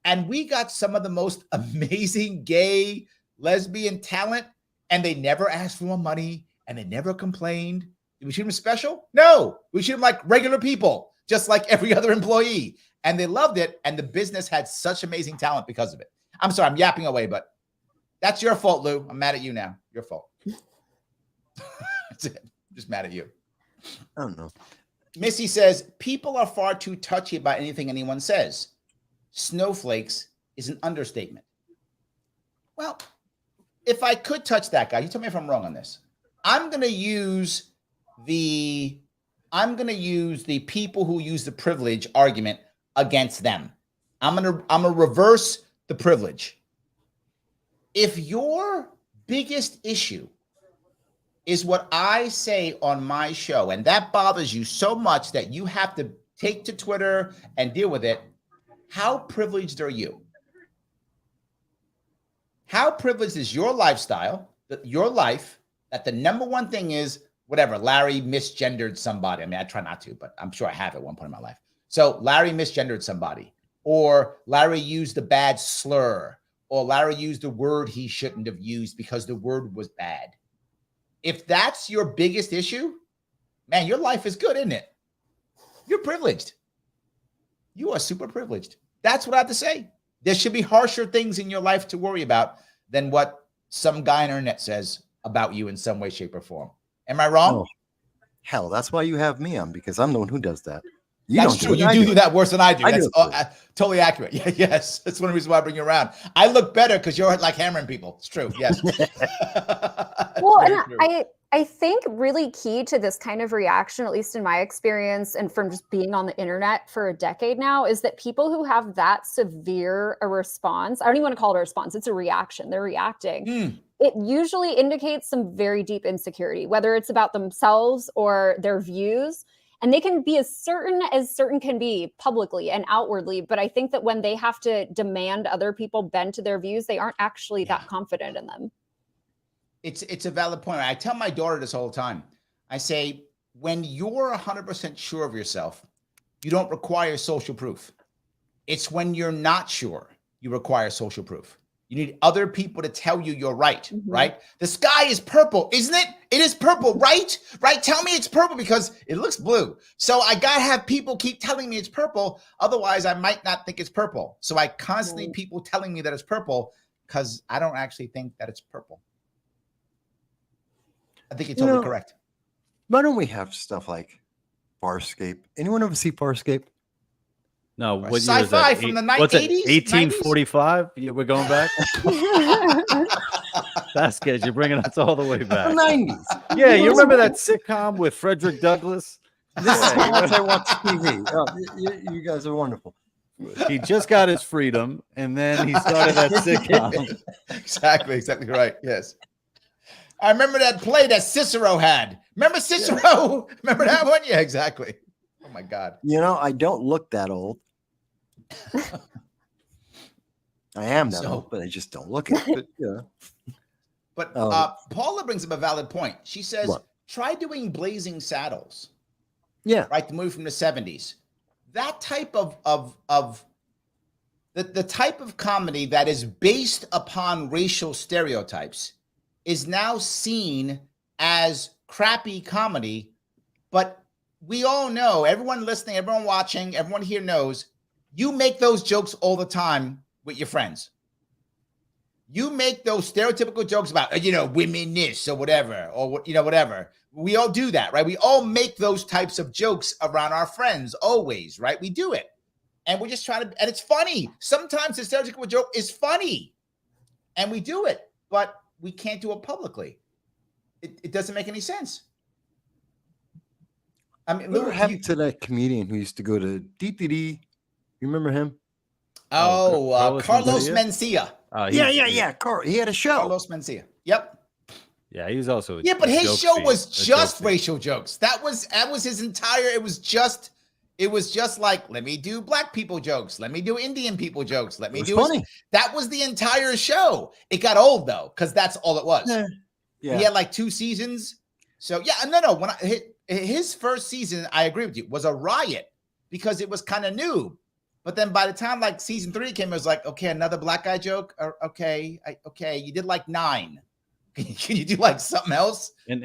A: And we got some of the most amazing gay, lesbian talent, and they never asked for more money, and they never complained. Did we treat them special? No. We treat them like regular people, just like every other employee. And they loved it, and the business had such amazing talent because of it. I'm sorry, I'm yapping away, but that's your fault, Lou. I'm mad at you now. Your fault. That's it. I'm just mad at you.
D: I don't know.
A: Missy says, people are far too touchy about anything anyone says. Snowflakes is an understatement. Well, if I could touch that guy, you tell me if I'm wrong on this. I'm going to use the people who use the privilege argument against them. I'm going to reverse the privilege. If your biggest issue is what I say on my show, and that bothers you so much that you have to take to Twitter and deal with it, how privileged are you? How privileged is your lifestyle, your life, that the number one thing is, whatever, Larry misgendered somebody. I mean, I try not to, but I'm sure I have at one point in my life. So Larry misgendered somebody, or Larry used a bad slur, or Larry used a word he shouldn't have used because the word was bad. If that's your biggest issue, man, your life is good, isn't it? You're privileged. You are super privileged. That's what I have to say. There should be harsher things in your life to worry about than what some guy on the internet says about you in some way, shape, or form. Am I wrong?
D: Oh, hell, that's why you have me on, because I'm the one who does that.
A: That's true. You do that worse than I do. That's totally accurate. Yeah, yes. That's one reason why I bring you around. I look better because you're like hammering people. It's true. Yes.
C: Well, and I think really key to this kind of reaction, at least in my experience and from just being on the internet for a decade now, is that people who have that severe a response, I don't even want to call it a response, it's a reaction. They're reacting. It usually indicates some very deep insecurity, whether it's about themselves or their views. And they can be as certain can be publicly and outwardly. But I think that when they have to demand other people bend to their views, they aren't actually that confident in them.
A: It's a valid point. I tell my daughter this all the time. I say, when you're 100% sure of yourself, you don't require social proof. It's when you're not sure you require social proof. You need other people to tell you you're right, right? The sky is purple, isn't it? It is purple, right? Right? Tell me it's purple because it looks blue. So I got to have people keep telling me it's purple. Otherwise, I might not think it's purple. So I constantly need people telling me that it's purple because I don't actually think that it's purple. I think you're totally correct.
D: Why don't we have stuff like Farscape? Anyone ever see Farscape?
B: No, what
A: sci-fi from the 80s?
B: 1845? Yeah, we're going back. That's good. You're bringing us all the way back.
D: The 90s.
B: Yeah, you remember that sitcom with Frederick Douglass?
D: This is as I watch TV. Oh, you guys are wonderful.
B: He just got his freedom, and then he started that sitcom.
A: Exactly right. Yes. I remember that play that Cicero had. Remember Cicero? Yeah. Remember that one? Yeah, exactly. Oh my God.
D: I don't look that old. I am that old, but I just don't look it.
A: But Paula brings up a valid point. She says, try doing Blazing Saddles.
D: Yeah.
A: Right, the movie from the 70s. That type of the type of comedy that is based upon racial stereotypes is now seen as crappy comedy, but we all know, everyone listening, everyone watching, everyone here knows, you make those jokes all the time with your friends. You make those stereotypical jokes about, women this or whatever, or, whatever. We all do that, right? We all make those types of jokes around our friends always, right? We do it. And we're just trying to, and it's funny. Sometimes the stereotypical joke is funny and we do it, but we can't do it publicly. It doesn't make any sense. I mean,
D: what happened to that comedian who used to go to DTD? You remember him?
A: Carlos Mencia.
D: Yeah. He had a show.
A: Carlos Mencia. Yep.
B: Yeah, he was also.
A: But his show was just racial jokes. That was his entire. It was just like, let me do black people jokes. Let me do Indian people jokes. Let me do.
D: Funny.
A: That was the entire show. It got old though, because that's all it was.
D: Yeah.
A: He had like 2 seasons. So yeah, no. When his first season, I agree with you, was a riot because it was kind of new. But then by the time like season 3 came, it was like, okay, another black guy joke. Okay, you did like 9. Can you do like something else?
B: And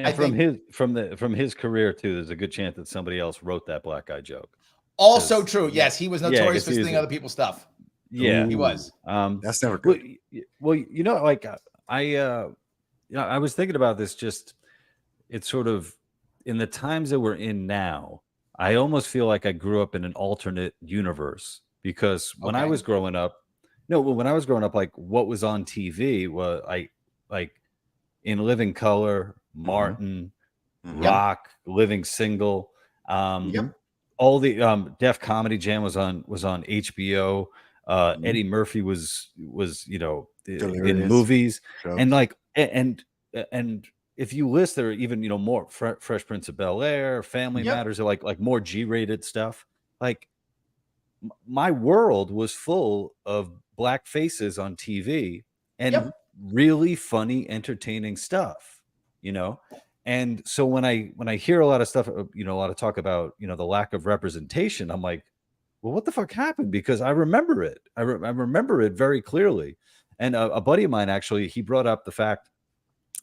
B: from his career too, there's a good chance that somebody else wrote that black guy joke.
A: Also true. Yes, he was notorious for stealing other people's stuff.
B: Yeah,
A: he was.
D: That's never good.
B: Well, I was thinking about this. Just it's sort of in the times that we're in now. I almost feel like I grew up in an alternate universe because when I was growing up, No, well, when I was growing up, like what was on TV was like In Living Color, Martin, Rock, Living Single, all the Def Comedy Jam was on HBO. Eddie Murphy was in movies, and like and if you list, there are even more Fresh Prince of Bel-Air, Family Matters, are like more G-rated stuff. Like my world was full of black faces on TV and really funny, entertaining stuff, And so when I hear a lot of stuff, a lot of talk about, the lack of representation, I'm like, well, what the fuck happened? Because I remember it. I remember it very clearly. And a buddy of mine, actually, he brought up the fact,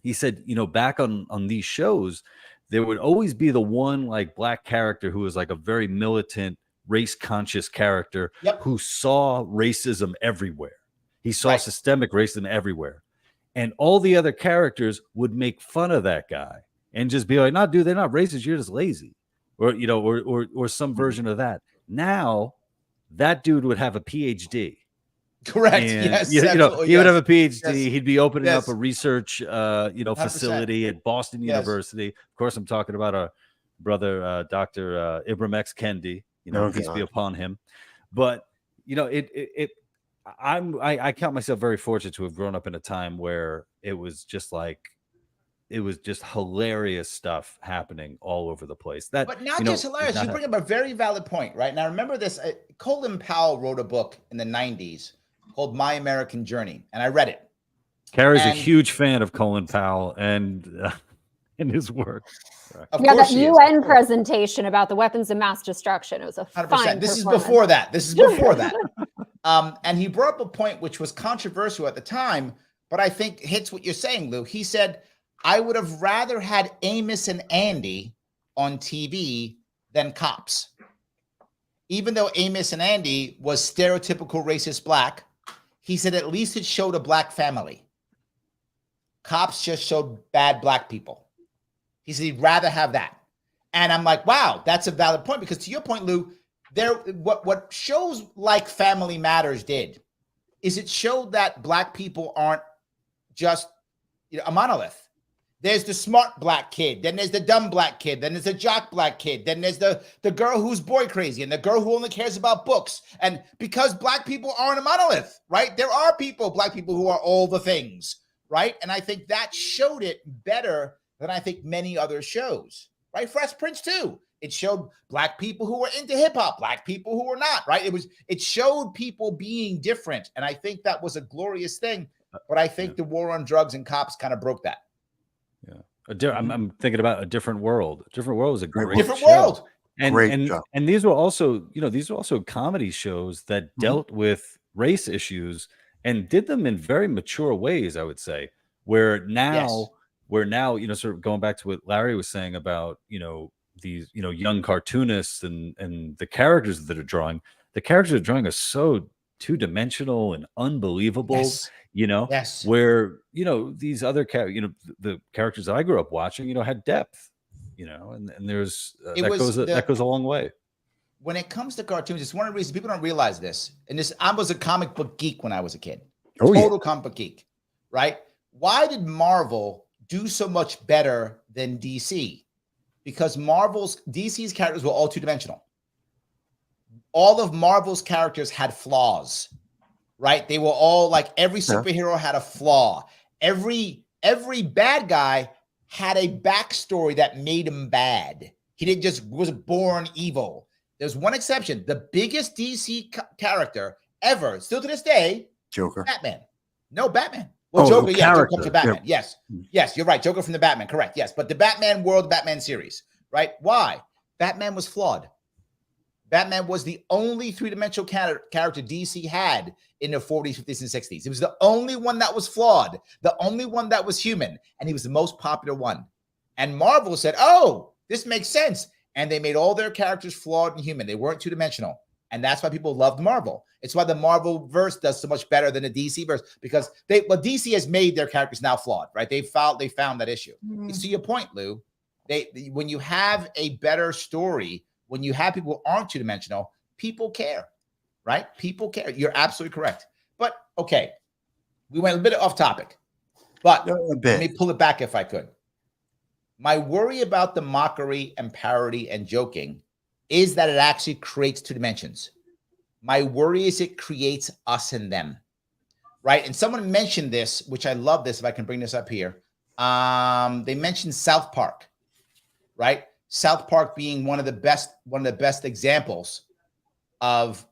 B: he said, back on these shows, there would always be the one like black character who was like a very militant, race conscious character who saw racism everywhere. He saw systemic racism everywhere. And all the other characters would make fun of that guy and just be like, "No, dude, they're not racist. You're just lazy," or or some version of that. Now, that dude would have a PhD.
A: Correct.
B: And,
A: yes.
B: he would have a PhD.
A: Yes.
B: He'd be opening up a research, facility at Boston University. Of course, I'm talking about our brother, Dr. Ibram X. Kendi. Peace be upon him. But I count myself very fortunate to have grown up in a time where it was just hilarious stuff happening all over the place.
A: But not just hilarious. You bring up a very valid point, right? Now, remember this. Colin Powell wrote a book in the 90s called My American Journey, and I read it.
B: Carey's a huge fan of Colin Powell and his work.
C: That UN presentation about the weapons of mass destruction. It was a 100%. Fine
A: This is before that. And he brought up a point which was controversial at the time, but I think hits what you're saying, Lou. He said, I would have rather had Amos and Andy on TV than Cops. Even though Amos and Andy was stereotypical racist black, he said at least it showed a black family. Cops just showed bad black people. He said he'd rather have that. And I'm like, wow, that's a valid point. Because to your point, Lou, what shows like Family Matters did is it showed that black people aren't just a monolith. There's the smart black kid. Then there's the dumb black kid. Then there's the jock black kid. Then there's the girl who's boy crazy and the girl who only cares about books. And because black people aren't a monolith, right? There are black people who are all the things, right? And I think that showed it better than I think many other shows, right? Fresh Prince too. It showed black people who were into hip hop, black people who were not, right? It showed people being different. And I think that was a glorious thing. But I think the war on drugs and cops kind of broke that.
B: Yeah. I'm thinking about A Different World. A Different World was a great
A: different
B: show.
A: world.
B: And these were also comedy shows that dealt with race issues and did them in very mature ways, I would say. Where now, sort of going back to what Larry was saying about, these, young cartoonists and the characters that are drawing. The characters they're drawing are so two-dimensional and unbelievable.
A: Yes.
B: Where these other the characters that I grew up watching had depth, and there's that goes a long way.
A: When it comes to cartoons, it's one of the reasons people don't realize this. And I was a comic book geek when I was a kid. Total comic book geek, right? Why did Marvel do so much better than DC? Because DC's characters were all two-dimensional. All of Marvel's characters had flaws. Right? They were all like every superhero had a flaw. Every bad guy had a backstory that made him bad. He didn't just was born evil. There's one exception. The biggest DC character ever, still to this day,
D: Joker.
A: Batman. No, Batman. Well, Joker, Joker comes to Batman.
D: Yeah.
A: Yes, you're right. Joker from the Batman, correct. Yes, but the Batman world, Batman series, right? Why? Batman was flawed. Batman was the only three-dimensional character DC had in the 40s, 50s, and 60s. It was the only one that was flawed, the only one that was human, and he was the most popular one. And Marvel said, oh, this makes sense. And they made all their characters flawed and human. They weren't two-dimensional. And that's why people loved Marvel. It's why the Marvel verse does so much better than the DC verse, because DC has made their characters now flawed, right? They found that issue. To your point, Lou, when you have a better story, when you have people who aren't two-dimensional, people care, right? People care. You're absolutely correct. But okay, we went a bit off topic, but
D: A
A: let
D: bit.
A: me pull it back if I could. My worry about the mockery and parody and joking is that it actually creates two dimensions. My worry is it creates us and them, right? And someone mentioned this, which I love this, if I can bring this up here. They mentioned South Park, right? South Park being one of the best examples of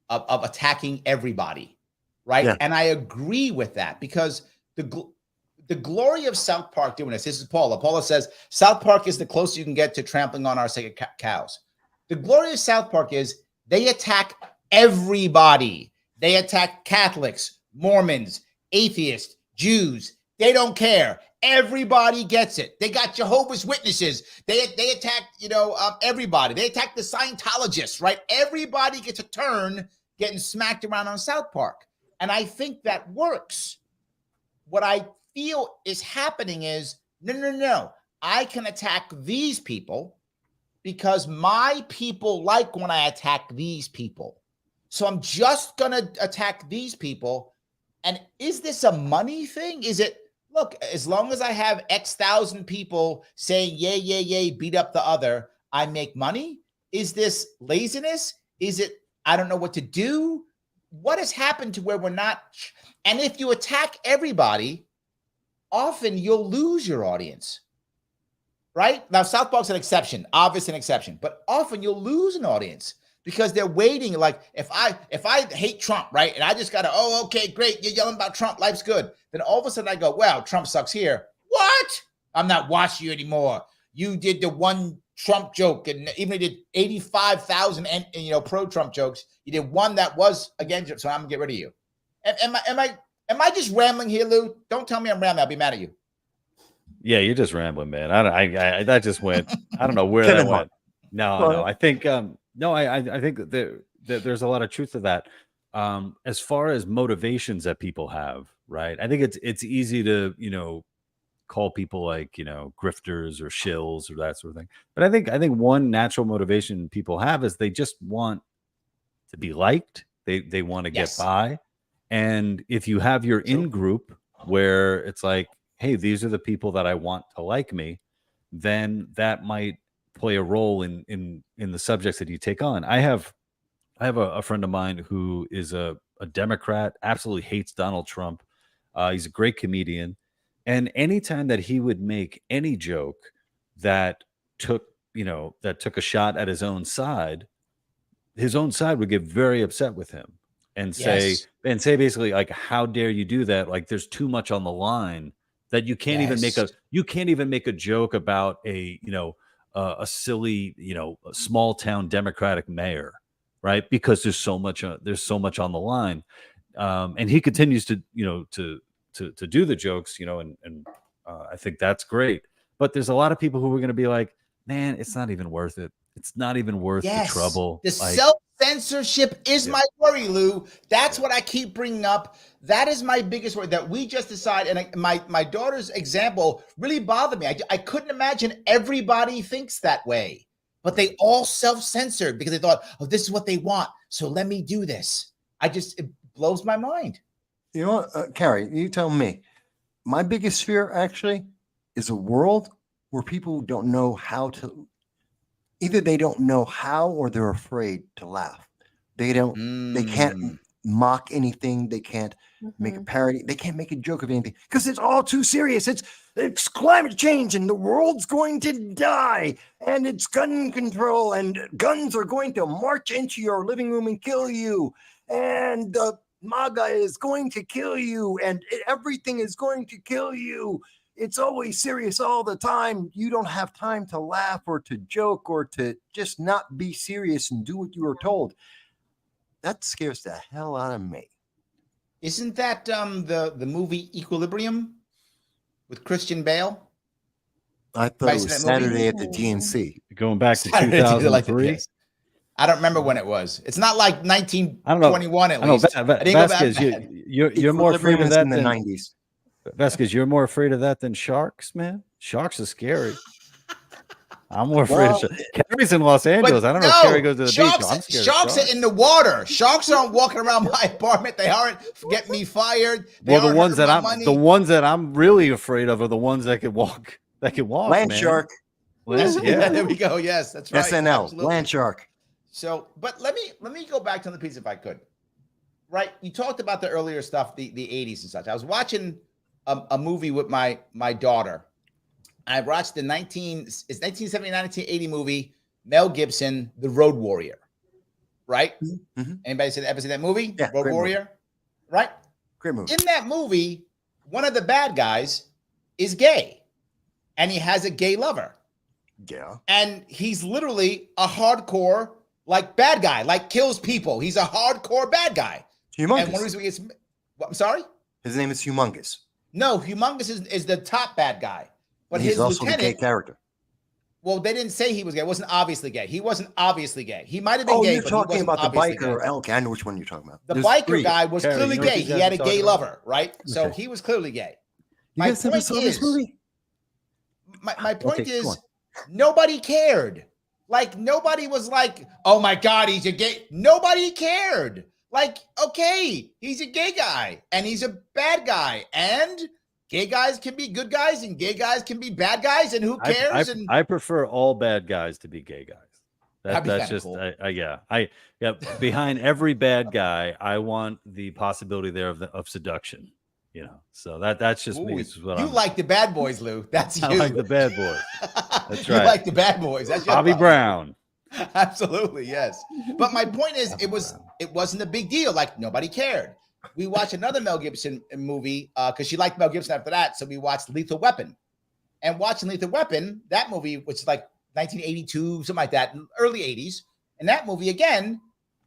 A: attacking everybody, right?
D: Yeah.
A: And I agree with that because the glory of South Park doing this. This is Paula. Paula says South Park is the closest you can get to trampling on our sacred cows. The glory of South Park is they attack everybody. They attack Catholics, Mormons, atheists, Jews. They don't care. Everybody gets it. They got Jehovah's Witnesses. They attack, everybody. They attack the Scientologists, right? Everybody gets a turn getting smacked around on South Park. And I think that works. What I feel is happening is, no. I can attack these people because my people like when I attack these people. So I'm just going to attack these people. And is this a money thing? Is it, look, as long as I have X thousand people saying, yay, beat up the other, I make money? Is this laziness? Is it, I don't know what to do? What has happened to where we're not? And if you attack everybody, often you'll lose your audience, right? Now, South Park's an exception, obvious an exception, but often you'll lose an audience because they're waiting. Like if I hate Trump, right? And I just got to, oh, okay, great. You're yelling about Trump. Life's good. Then all of a sudden I go, well, Trump sucks here. What? I'm not watching you anymore. You did the one Trump joke, and even did 85,000 pro-Trump jokes. You did one that was against you, so I'm gonna get rid of you. Am I just rambling here, Lou? Don't tell me I'm rambling. I'll be mad at you.
B: Yeah, you're just rambling, man. I that just went. I don't know where that went. No. I think I think that there's a lot of truth to that. As far as motivations that people have, right? I think it's easy to call people like grifters or shills or that sort of thing. But I think one natural motivation people have is they just want to be liked. They want to get by. And if you have your in group where it's like, hey, these are the people that I want to like me, then that might play a role in the subjects that you take on. I have a friend of mine who is a Democrat, absolutely hates Donald Trump. He's a great comedian. And anytime that he would make any joke that took a shot at his own side would get very upset with him and say basically like, how dare you do that? Like there's too much on the line that you can't even make a joke about a silly, a small town Democratic mayor, right? Because there's so much on the line. And he continues to do the jokes, and I think that's great. But there's a lot of people who are going to be like, man, it's not even worth it. It's not even worth the trouble.
A: The self-censorship is my worry, Lou. That's what I keep bringing up. That is my biggest worry, that we just decide. And my daughter's example really bothered me. I couldn't imagine everybody thinks that way, but they all self-censored because they thought, oh, this is what they want, so let me do this. It blows my mind.
D: You know what, Carey, you tell me. My biggest fear actually is a world where people don't know how to, either they don't know how or they're afraid to laugh. They can't mock anything. They can't make a parody. They can't make a joke of anything because it's all too serious. It's climate change and the world's going to die and it's gun control and guns are going to march into your living room and kill you. And MAGA is going to kill you and everything is going to kill you. It's always serious all the time. You don't have time to laugh or to joke or to just not be serious and do what you were told. That scares the hell out of me.
A: Isn't that the movie Equilibrium with Christian Bale?
D: I thought it was Saturday at the GNC.
B: Going back to 2003.
A: I don't remember when it was. It's not like 1921 at least.
B: Vasquez, you're more afraid of that
D: in the 90s.
B: Vasquez, you're more afraid of that than sharks, man. Sharks are scary. I'm more afraid of Carey's in Los Angeles. I don't know if Carey goes to the beach. I'm scared
A: sharks are in the water. Sharks aren't walking around my apartment. They aren't getting me fired.
B: Well, the ones that I'm really afraid of are the ones that can walk.
D: Land
B: man.
D: shark.
A: Yeah, there we go. Yes, that's right.
D: SNL.
A: Absolutely.
D: Land shark.
A: So, but let me go back to the piece if I could. Right, you talked about the earlier stuff, the 80s and such. I was watching a movie with my daughter. I watched the 1979, 1980 movie, Mel Gibson, The Road Warrior. Right?
D: Mm-hmm.
A: Anybody ever seen that movie?
D: Yeah,
A: Road Warrior?
D: Movie.
A: Right?
D: Great movie.
A: In that movie, one of the bad guys is gay. And he has a gay lover.
D: Yeah.
A: And he's literally a hardcore, like, bad guy, like kills people. He's a hardcore bad guy.
D: Humongous.
A: And one reason he gets, I'm sorry?
D: His name is Humongous.
A: No, Humongous is the top bad guy. But
D: he's
A: his
D: also the gay character.
A: Well, they didn't say he was gay. It wasn't obviously gay. He wasn't obviously gay. He might have been gay.
D: You're
A: but
D: talking
A: he wasn't
D: about the biker.
A: gay.
D: Okay, I know which one you're talking about.
A: The
D: There's
A: biker
D: three.
A: guy was
B: Carey,
A: clearly
B: you know what
A: gay.
B: these
A: He
B: guys
A: had
B: are
A: a
B: talking
A: gay
B: about?
A: lover, right? So
D: Okay.
A: he was clearly gay.
D: You guys ever saw this movie?
A: My point
D: Okay,
A: is,
D: go on.
A: nobody cared. Like, nobody was like, oh my God, he's a gay. Nobody cared. Like, okay, he's a gay guy and he's a bad guy. And gay guys can be good guys and gay guys can be bad guys. And who cares?
B: I prefer all bad guys to be gay guys. That's just,
A: cool.
B: Behind every bad guy, I want the possibility there of seduction. You know, so that's just me. This is what
A: like the bad boys, Lou. That's you.
B: I like the bad boys. That's right.
A: You like the bad boys. That's your
B: Bobby
A: problem.
B: Brown.
A: Absolutely, yes. But my point is, it wasn't a big deal. Like, nobody cared. We watched another Mel Gibson movie because she liked Mel Gibson after that. So we watched Lethal Weapon. And watching Lethal Weapon, that movie, which is like 1982, something like that, early 80s. And that movie, again,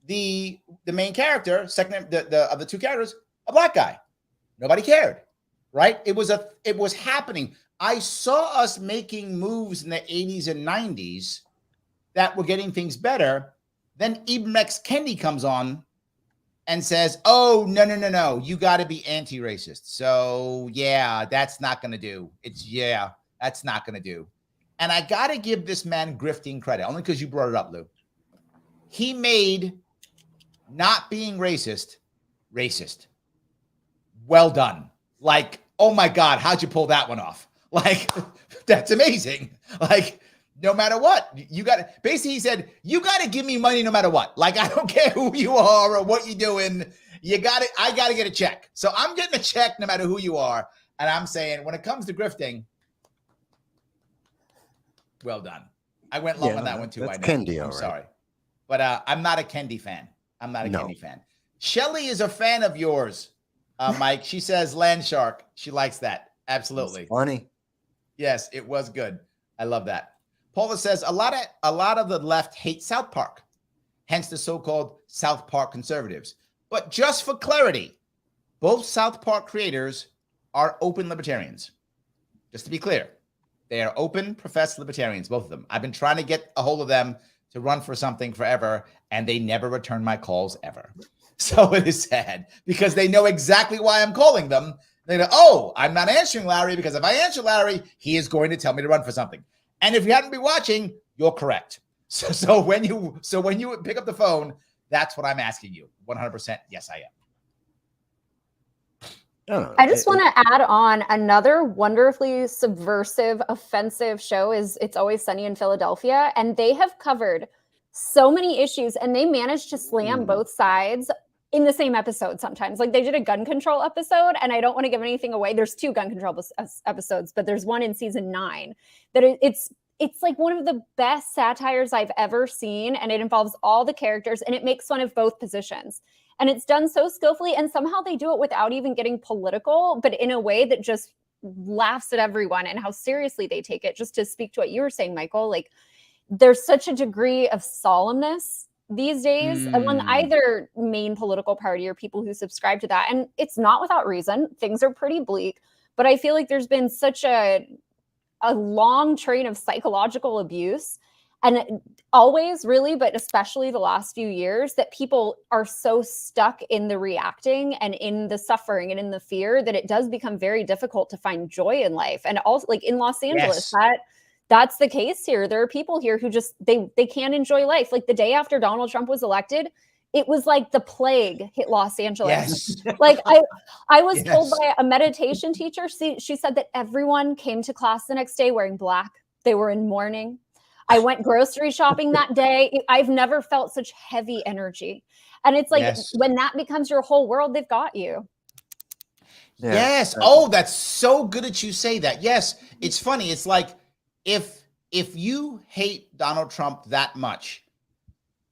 A: the main character, of the two characters, a black guy. Nobody cared, right? It was happening. I saw us making moves in the 80s and 90s that were getting things better. Then Ibram X. Kendi comes on and says, oh, no. You got to be anti-racist. So, yeah, that's not going to do. That's not going to do. And I got to give this man grifting credit, only because you brought it up, Lou. He made not being racist. Well done. Like, oh my God, how'd you pull that one off? Like, that's amazing. Like, no matter what, basically he said, you got to give me money no matter what. Like, I don't care who you are or what you're doing. I got to get a check. So I'm getting a check no matter who you are. And I'm saying, when it comes to grifting, well done. I went long on that one too.
D: That's
A: I know.
D: Kendi,
A: I'm
D: all right.
A: sorry. But I'm not a Kendi fan. Kendi fan. Shelly is a fan of yours, Mike. She says land shark. She likes that. Absolutely.
D: That's funny.
A: Yes, it was good. I love that. Paula says a lot of the left hate South Park, hence the so-called South Park conservatives. But just for clarity, both South Park creators are open libertarians. Just to be clear, they are open, professed libertarians, both of them. I've been trying to get a hold of them to run for something forever, and they never return my calls ever. So it is sad because they know exactly why I'm calling them. They know, oh, I'm not answering Larry because if I answer Larry, he is going to tell me to run for something. And if you hadn't been watching, you're correct. So when you pick up the phone, that's what I'm asking you. 100%. Yes, I am.
C: I just want to add on another wonderfully subversive, offensive show is It's Always Sunny in Philadelphia. And they have covered so many issues and they managed to slam both sides in the same episode sometimes. Like they did a gun control episode, and I don't want to give anything away. There's 2 gun control episodes, but there's one in season 9 that it's like one of the best satires I've ever seen. And it involves all the characters and it makes fun of both positions. And it's done so skillfully. And somehow they do it without even getting political, but in a way that just laughs at everyone and how seriously they take it. Just to speak to what you were saying, Michael, like there's such a degree of solemnness these days among either main political party or people who subscribe to that. And it's not without reason. Things are pretty bleak, but I feel like there's been such a long train of psychological abuse, and always really, but especially the last few years, that people are so stuck in the reacting and in the suffering and in the fear that it does become very difficult to find joy in life. And also like in Los Angeles, that's the case here. There are people here who just they can't enjoy life. Like the day after Donald Trump was elected, it was like the plague hit Los Angeles.
A: Yes.
C: Like I was told
A: Yes.
C: by a meditation teacher, she said that everyone came to class the next day wearing black. They were in mourning. I went grocery shopping that day. I've never felt such heavy energy. And it's like
A: Yes.
C: when that becomes your whole world, they've got you.
D: Yeah,
A: Yes. Oh, that's so good that you say that. Yes. It's funny. It's like if you hate Donald Trump that much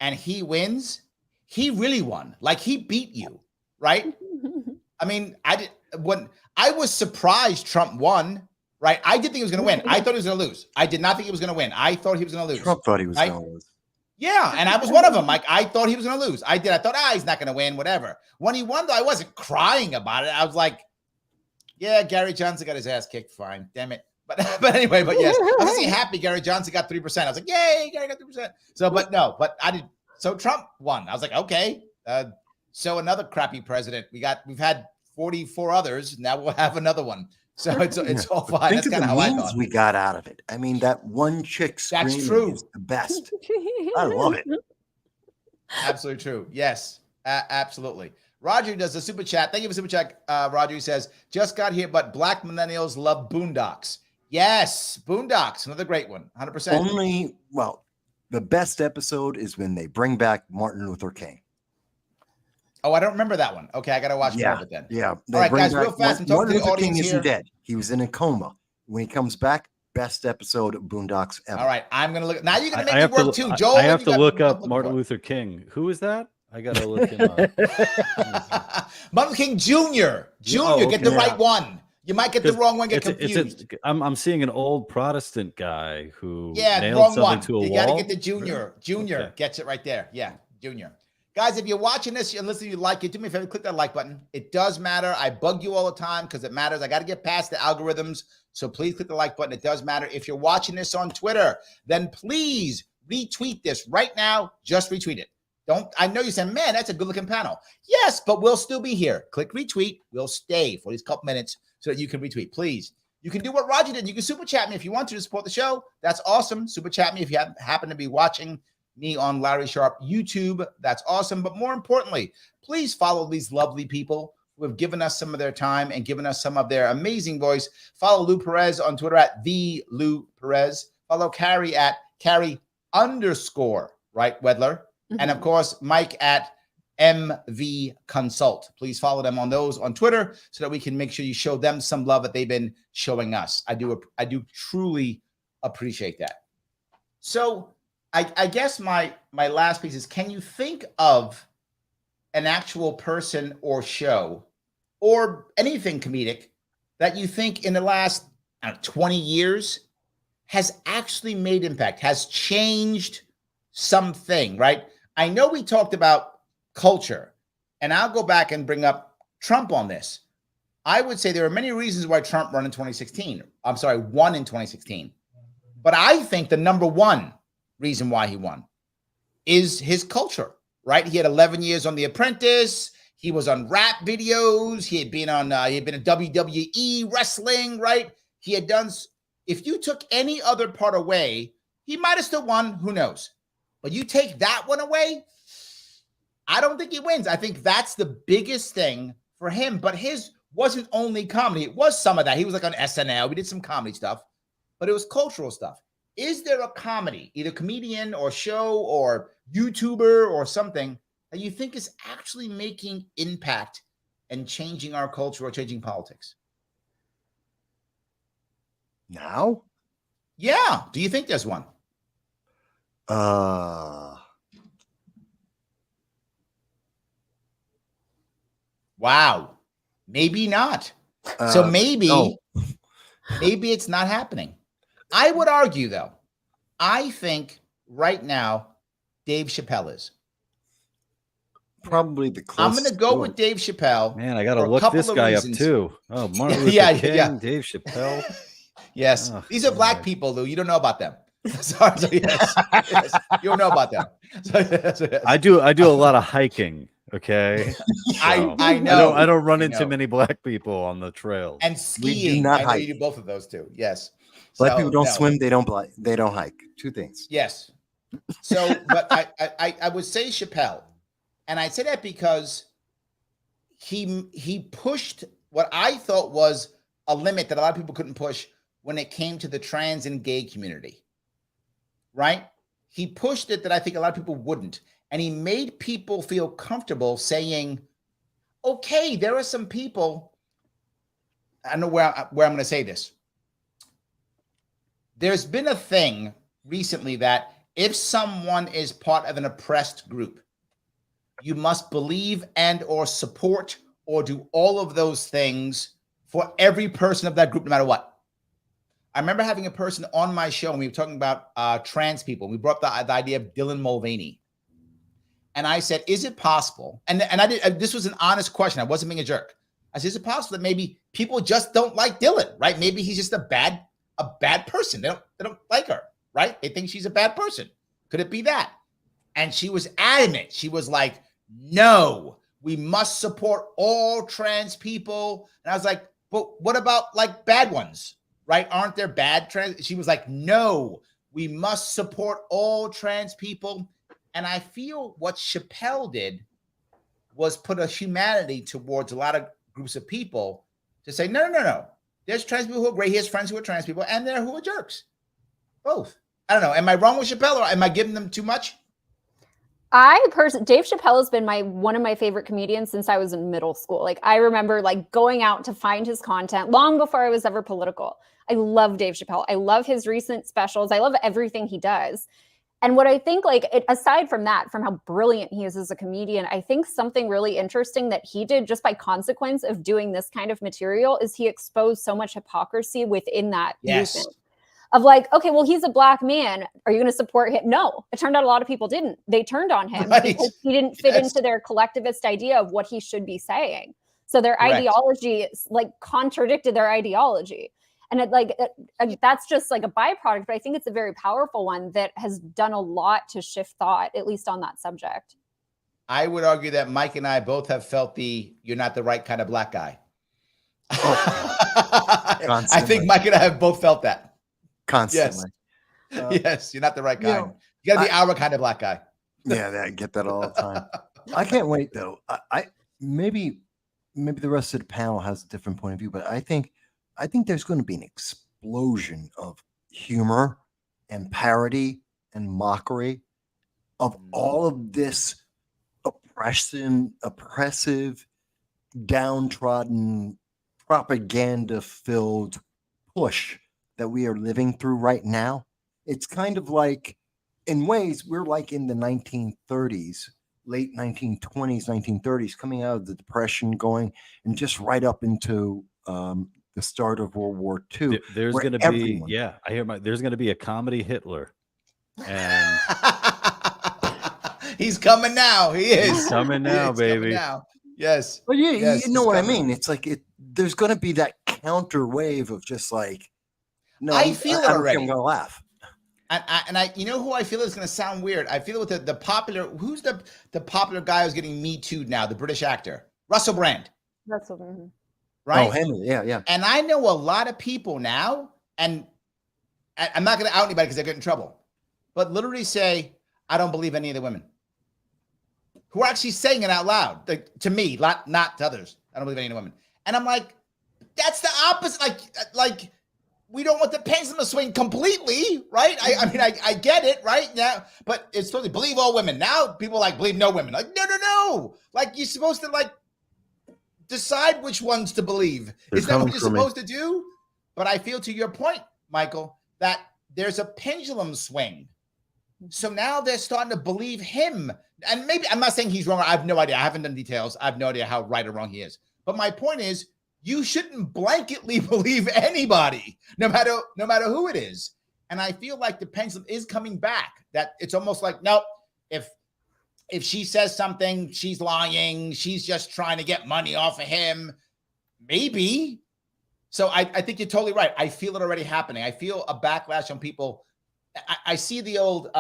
A: and he wins, he really won. Like he beat you, right? I mean, when I was surprised Trump won, right? I did think he was going to win. I thought he was going to lose. I did not think he was going to win. I thought he was going to lose.
D: Trump thought he was
A: right?
D: going to lose.
A: Yeah, and I was one of them. Like I thought he was going to lose. I thought, he's not going to win. Whatever. When he won, though, I wasn't crying about it. I was like, yeah, Gary Johnson got his ass kicked. Fine, damn it. But anyway, but yes, I was actually happy Gary Johnson got 3%. I was like, yay, Gary got 3%. So, but I did. So Trump won. I was like, okay. So another crappy president. We've had 44 others. Now we'll have another one. So it's all fine.
D: Think
A: That's
D: of
A: kind
D: the
A: of how I
D: memes
A: thought.
D: we got out of it. I mean, that one chick screaming
A: That's true.
D: is the best. I love it.
A: Absolutely true. Yes, absolutely. Roger does a super chat. Thank you for super chat. Roger, he says, just got here, but black millennials love Boondocks. Yes, Boondocks, another great one. 100%.
D: The best episode is when they bring back Martin Luther King.
A: Oh, I don't remember that one. Okay, I got to watch more of it then.
D: Yeah.
A: All right, guys, real fast. I'm talking
D: Martin
A: to the
D: Luther King
A: audience
D: isn't
A: here.
D: dead. He was in a coma. When he comes back, best episode of Boondocks ever.
A: All right, I'm going to look. Now you're going to
B: I
A: make
B: have
A: me
B: to
A: work
B: look-
A: too. Joel,
B: I have
A: you
B: to
A: got-
B: look
A: I'm
B: up
A: looking
B: Martin
A: for it.
B: Luther King. Who is that? I got to look him up.
A: Martin King Jr.
B: Oh,
A: Get the
B: okay.
A: right one. You might get the wrong one, get confused.
B: I'm seeing an old Protestant guy who
A: Yeah,
B: nailed
A: wrong
B: something
A: one.
B: to a
A: You
B: wall.
A: got to get the Junior. Junior
B: Okay.
A: gets it right there. Yeah, Junior. Guys, if you're watching this and listening, you like it, do me a favor, click that like button. It does matter. I bug you all the time because it matters. I got to get past the algorithms. So please click the like button. It does matter. If you're watching this on Twitter, then please retweet this right now. Just retweet it. I know you said, man, that's a good looking panel. Yes, but we'll still be here. Click retweet. We'll stay for these couple minutes so that you can retweet. Please. You can do what Roger did. You can super chat me if you want to support the show. That's awesome. Super chat me if you happen to be watching me on Larry Sharpe YouTube. That's awesome. But more importantly, please follow these lovely people who have given us some of their time and given us some of their amazing voice. Follow Lou Perez on Twitter at the Lou Perez. Follow Carey at Carey_, right, Wedler. And of course, Mike at MV Consult. Please follow them on those on Twitter so that we can make sure you show them some love that they've been showing us. I do truly appreciate that. So I guess my last piece is, can you think of an actual person or show or anything comedic that you think in the last 20 years has actually made impact, has changed something, right? I know we talked about culture, and I'll go back and bring up Trump on this. I would say there are many reasons why Trump won in 2016. But I think the number one reason why he won is his culture, right? He had 11 years on The Apprentice. He was on rap videos. He had been in WWE wrestling, right? He had done, if you took any other part away, he might have still won. Who knows? But you take that one away, I don't think he wins. I think that's the biggest thing for him. But his wasn't only comedy. It was some of that. He was like on SNL. We did some comedy stuff, but it was cultural stuff. Is there a comedy, either comedian or show or YouTuber or something that you think is actually making impact and changing our culture or changing politics?
D: Now?
A: Yeah. Do you think there's one? Wow. Maybe not. So maybe it's not happening. I would argue, though, I think right now, Dave Chappelle is.
D: Probably the
A: I'm
D: closest.
A: going to go with Dave Chappelle.
B: Man, I got to
A: for a
B: look
A: couple
B: this
A: of
B: guy
A: reasons.
B: up too. Oh, Martin Luther King, Dave Chappelle.
A: Yes.
B: Oh,
A: These are black people, Lou. You don't know about them. Sorry. So yes. You don't know about them.
B: I do a lot of hiking. Okay.
A: I know.
B: I don't run
A: I
B: into
A: know.
B: many black people on the trails.
A: And skiing.
D: not
A: I know
D: hike.
A: you do both of those too. Yes.
D: Black people don't
A: no.
D: swim. They don't hike. Two things.
A: Yes. So, but I would say Chappelle, and I say that because he pushed what I thought was a limit that a lot of people couldn't push when it came to the trans and gay community, right? He pushed it that I think a lot of people wouldn't, and he made people feel comfortable saying, okay, there are some people, I don't know where I'm going to say this. There's been a thing recently that if someone is part of an oppressed group, you must believe and or support or do all of those things for every person of that group, no matter what. I remember having a person on my show, and we were talking about trans people. We brought up the idea of Dylan Mulvaney. And I said, is it possible? And I did. This was an honest question. I wasn't being a jerk. I said, is it possible that maybe people just don't like Dylan, right? Maybe he's just a bad person. They don't like her, right? They think she's a bad person. Could it be that? And she was adamant. She was like, no, we must support all trans people. And I was like, but what about like bad ones, right? Aren't there bad trans? She was like, no, we must support all trans people. And I feel what Chappelle did was put a humanity towards a lot of groups of people to say, no. There's trans people who are great. He has friends who are trans people, and there who are jerks. Both. I don't know. Am I wrong with Chappelle, or am I giving them too much?
C: Dave Chappelle has been one of my favorite comedians since I was in middle school. Like, I remember like going out to find his content long before I was ever political. I love Dave Chappelle. I love his recent specials. I love everything he does. And what I think, aside from that, from how brilliant he is as a comedian, I think something really interesting that he did just by consequence of doing this kind of material is he exposed so much hypocrisy within that movement. Of like, okay, well, he's a black man. Are you going to support him? No. It turned out a lot of people didn't. They turned on him because he didn't fit into their collectivist idea of what he should be saying. So their ideology contradicted their ideology. And that's just like a byproduct, but I think it's a very powerful one that has done a lot to shift thought, at least on that subject.
A: I would argue that Mike and I both have felt you're not the right kind of black guy. I think Mike and I have both felt that.
D: Constantly.
A: Yes, yes, you're not the right guy. You got to be our kind of black guy.
D: Yeah, I get that all the time. I can't wait, though. I maybe the rest of the panel has a different point of view, but I think there's going to be an explosion of humor and parody and mockery of all of this oppressive, downtrodden, propaganda-filled push that we are living through right now. It's kind of like, in ways, we're like in the 1930s, late 1920s, 1930s, coming out of the Depression, going and just right up into the start of World War II.
B: There's going to be, there's going to be a comedy Hitler. And
A: he's coming now. He is.
B: He's coming now, baby.
A: Now. Yes.
D: Well, you know what I mean? It's like there's going to be that counter wave of just like, no,
A: I feel it already.
D: I'm going to laugh.
A: And I, you know who I feel is going to sound weird? I feel with the popular, who's the popular guy who's getting Me Too'd now, the British actor, Russell Brand.
C: Russell Brand.
A: Right?
D: Oh, Henry, yeah.
A: And I know a lot of people now, and I'm not going to out anybody because they get in trouble, but literally say, I don't believe any of the women. Who are actually saying it out loud, to me, not to others. I don't believe any of the women. And I'm like, that's the opposite. Like we don't want the pendulum to swing completely, right? I mean, I get it, right? Now, but it's supposed to believe all women. Now people believe no women. Like, no. Like, you're supposed to decide which ones to believe. Is that what you're supposed to do? But I feel, to your point, Michael, that there's a pendulum swing. So now they're starting to believe him. And maybe, I'm not saying he's wrong. I have no idea. I haven't done details. I have no idea how right or wrong he is. But my point is, you shouldn't blanketly believe anybody, no matter who it is. And I feel like the pendulum is coming back. That it's almost like, nope, if she says something, she's lying. She's just trying to get money off of him. Maybe. So I think you're totally right. I feel it already happening. I feel a backlash on people. I see the old,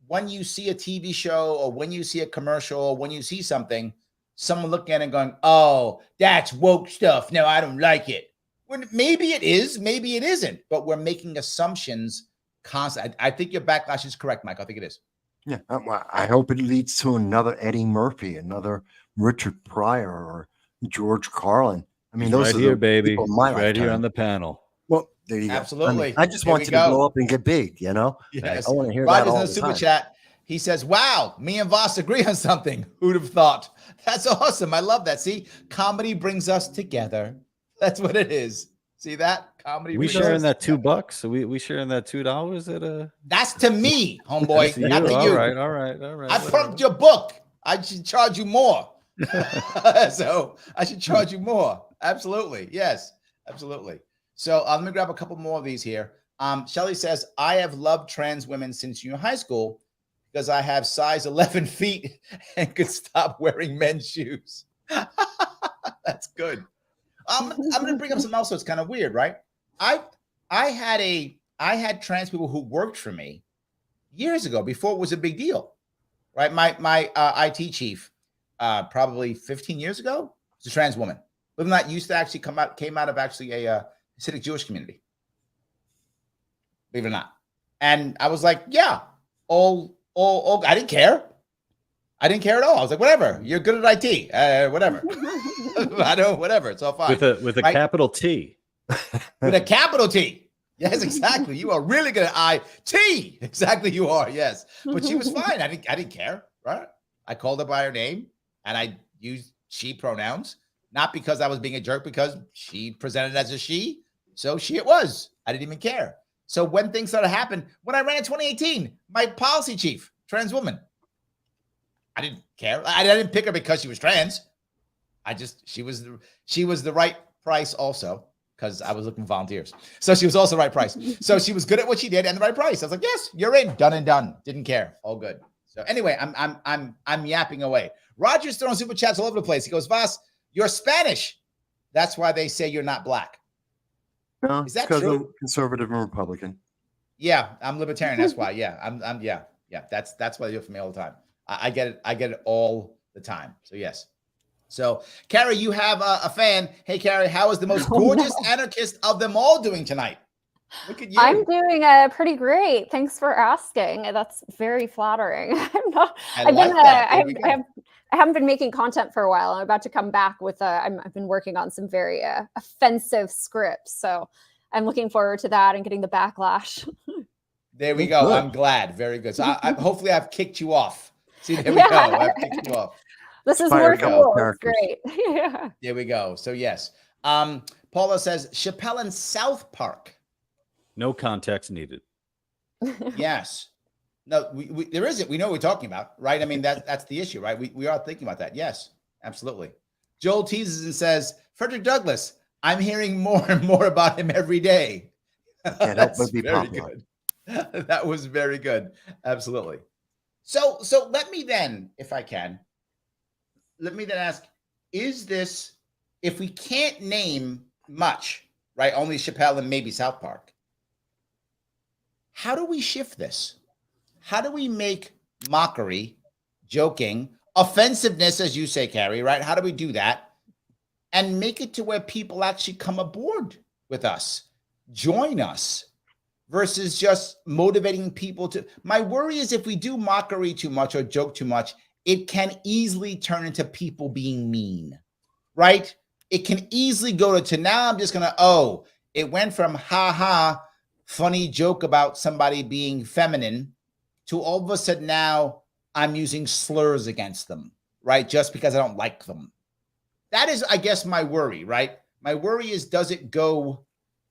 A: when you see a TV show or when you see a commercial or when you see something, someone looking at it and going, oh, that's woke stuff. No, I don't like it. When maybe it is, maybe it isn't, but we're making assumptions constantly. I think your backlash is correct, Mike. I think it is.
D: Yeah, I hope it leads to another Eddie Murphy, another Richard Pryor, or George Carlin. I mean, those
B: right
D: are
B: here,
D: the
B: baby.
D: people in my
B: Right here
D: lifetime.
B: on the panel.
D: Well, there you go.
A: Absolutely.
D: I just
A: Here
D: want
A: we
D: you
A: go.
D: to blow up and get big, you know?
A: Yes.
D: I want to hear
A: Roger's
D: that all
A: in the
D: the
A: super
D: time.
A: chat. He says, wow, me and Voss agree on something. Who'd have thought? That's awesome. I love that. See, comedy brings us together. That's what it is. See that? Comedy
B: We
A: brings
B: sharing
A: us
B: that
A: together.
B: $2? So we sharing that $2 at a.
A: That's to me, homeboy,
B: That's
A: not to
B: all
A: you.
B: right. I
A: I pumped your book. I should charge you more. So I should charge you more. Absolutely. Yes, absolutely. So let me grab a couple more of these here. Shelly says, I have loved trans women since junior high school because I have size 11 feet and could stop wearing men's shoes. That's good. I'm going to bring up something else that's kind of weird, right? I had trans people who worked for me years ago before it was a big deal, right? My IT chief, probably 15 years ago, was a trans woman. Believe it or not, used to actually came out of actually a Hasidic Jewish community. Believe it or not. And I was like, yeah, all I didn't care. I didn't care at all. I was like, whatever, you're good at IT, whatever. I don't, whatever, it's all fine.
B: With a
A: right?
B: capital T.
A: With a capital T. Yes, exactly. You are really good at IT. Exactly, you are. Yes, but she was fine. I didn't care. Right? I called her by her name, and I used she pronouns, not because I was being a jerk, because she presented as a she, so she it was. I didn't even care. So when things started happening, when I ran in 2018, my policy chief, trans woman, I didn't care. I didn't pick her because she was trans. She was the right price also, because I was looking for volunteers. So she was also the right price. So she was good at what she did and the right price. I was like, yes, you're in, done and done. Didn't care, all good. So anyway, I'm yapping away. Roger's throwing super chats all over the place. He goes, Voss, you're Spanish. That's why they say you're not black.
D: No,
A: Is that
D: because
A: true?
D: I'm conservative and Republican.
A: Yeah, I'm libertarian. That's why. Yeah, I'm. Yeah. That's what they do for me all the time. I get it. I get it all the time. So yes. So Carey, you have a fan. Hey Carey, how is the most gorgeous anarchist of them all doing tonight? Look at you.
C: I'm doing pretty great. Thanks for asking. That's very flattering. I haven't been making content for a while. I'm about to come back with I've been working on some very offensive scripts. So I'm looking forward to that and getting the backlash.
A: There we go.
D: Good.
A: I'm glad. Very good. So hopefully I've kicked you off. See, there we go. I've kicked you off.
C: This is
D: Fire
C: more cool. It's
D: characters.
C: great. Yeah.
A: There we go. So yes. Paula says Chappelle in South Park.
B: No context needed.
A: Yes. No, there isn't. We know what we're talking about, right? I mean, that's the issue, right? We are thinking about that. Yes, absolutely. Joel teases and says, Frederick Douglass, I'm hearing more and more about him every day.
D: Can't help but be
A: very
D: popular.
A: good. That was very good. Absolutely. So let me then, if I can, ask, is this, if we can't name much, right? Only Chappelle and maybe South Park. How do we shift this? How do we make mockery, joking, offensiveness, as you say, Carey, right? How do we do that and make it to where people actually come aboard with us, join us, versus just motivating people to... My worry is if we do mockery too much or joke too much, it can easily turn into people being mean, right? It can easily go to now I'm just going to, it went from ha, funny joke about somebody being feminine to all of a sudden now I'm using slurs against them, right? Just because I don't like them. That is, I guess, my worry, right? My worry is, does it go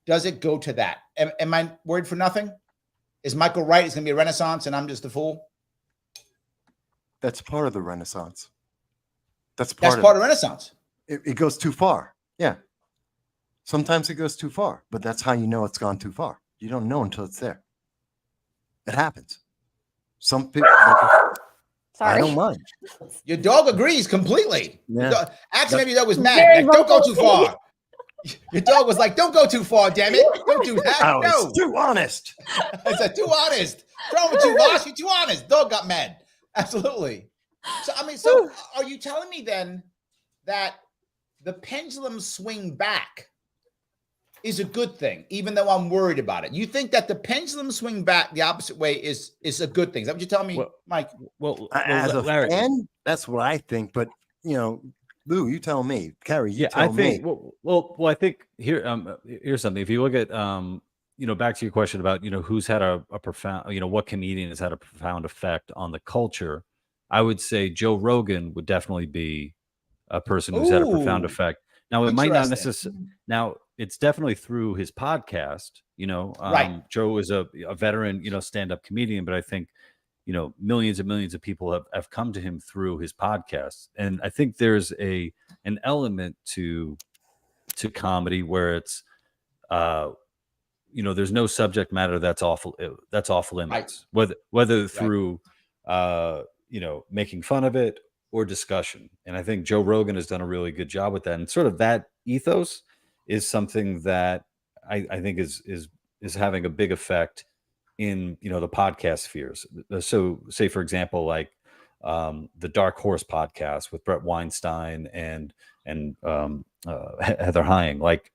A: to that? Am I worried for nothing? Is Michael right? It's going to be a renaissance and I'm just a fool?
D: That's part of the Renaissance. That's
A: part of the Renaissance.
D: It goes too far. Yeah. Sometimes it goes too far, but that's how you know it's gone too far. You don't know until it's there. It happens. Some people...
C: Sorry.
D: I don't mind.
A: Your dog agrees completely.
D: Yeah.
A: Actually, maybe your dog was mad. Like, don't go too far. Your dog was like, don't go too far, damn it. Don't do that.
D: I
A: No.
D: was too honest.
A: I said, too honest. What's wrong with you, Voss? You're too honest. Dog got mad. Absolutely. So, I mean, so are you telling me then that the pendulum swing back is a good thing, even though I'm worried about it. You think that the pendulum swing back the opposite way is a good thing? Is that what you're telling me, Mike?
D: As a
B: Larry,
D: fan, that's what I think. But Lou, you tell me. Carey, you tell me.
B: Well, I think here's something. If you look at back to your question about who's had a profound, what comedian has had a profound effect on the culture, I would say Joe Rogan would definitely be a person who's had a profound effect. Now, it might not necessarily. Now, it's definitely through his podcast.
A: Right.
B: Joe is a veteran, stand-up comedian, but I think millions and millions of people have come to him through his podcast, and I think there's an element to comedy where it's there's no subject matter that's off limits, right. whether through making fun of it or discussion. And I think Joe Rogan has done a really good job with that, and sort of that ethos is something that I think is having a big effect in the podcast spheres. So say, for example, like the Dark Horse podcast with Brett Weinstein and Heather Hying, like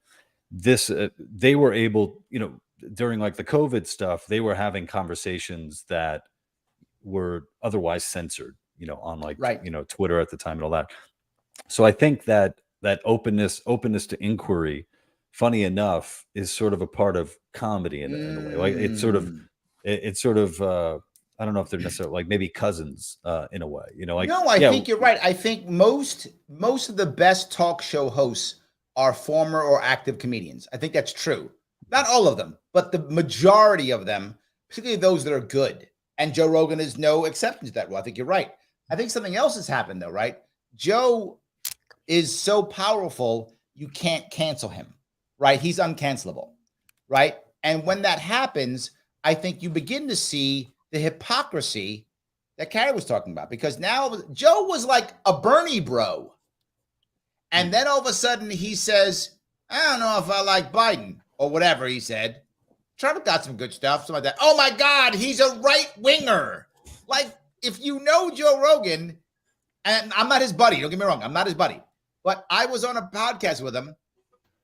B: this, they were able, during like the COVID stuff, they were having conversations that were otherwise censored, on like, Twitter at the time and all that. So I think that openness to inquiry, funny enough, is sort of a part of comedy in a way. Like it's sort of I don't know if they're necessarily like maybe cousins in a way, like.
A: No, I think you're right. I think most of the best talk show hosts are former or active comedians. I think that's true. Not all of them, but the majority of them, particularly those that are good. And Joe Rogan is no exception to that rule. I think you're right. I think something else has happened though, right? Joe is so powerful, you can't cancel him, right? He's uncancelable, right? And when that happens, I think you begin to see the hypocrisy that Carey was talking about, because now Joe was like a Bernie bro. And then all of a sudden he says, I don't know if I like Biden or whatever he said. Trump got some good stuff, something like that. Oh my God, he's a right winger. Like, if you know Joe Rogan, and I'm not his buddy, don't get me wrong, I'm not his buddy, but I was on a podcast with him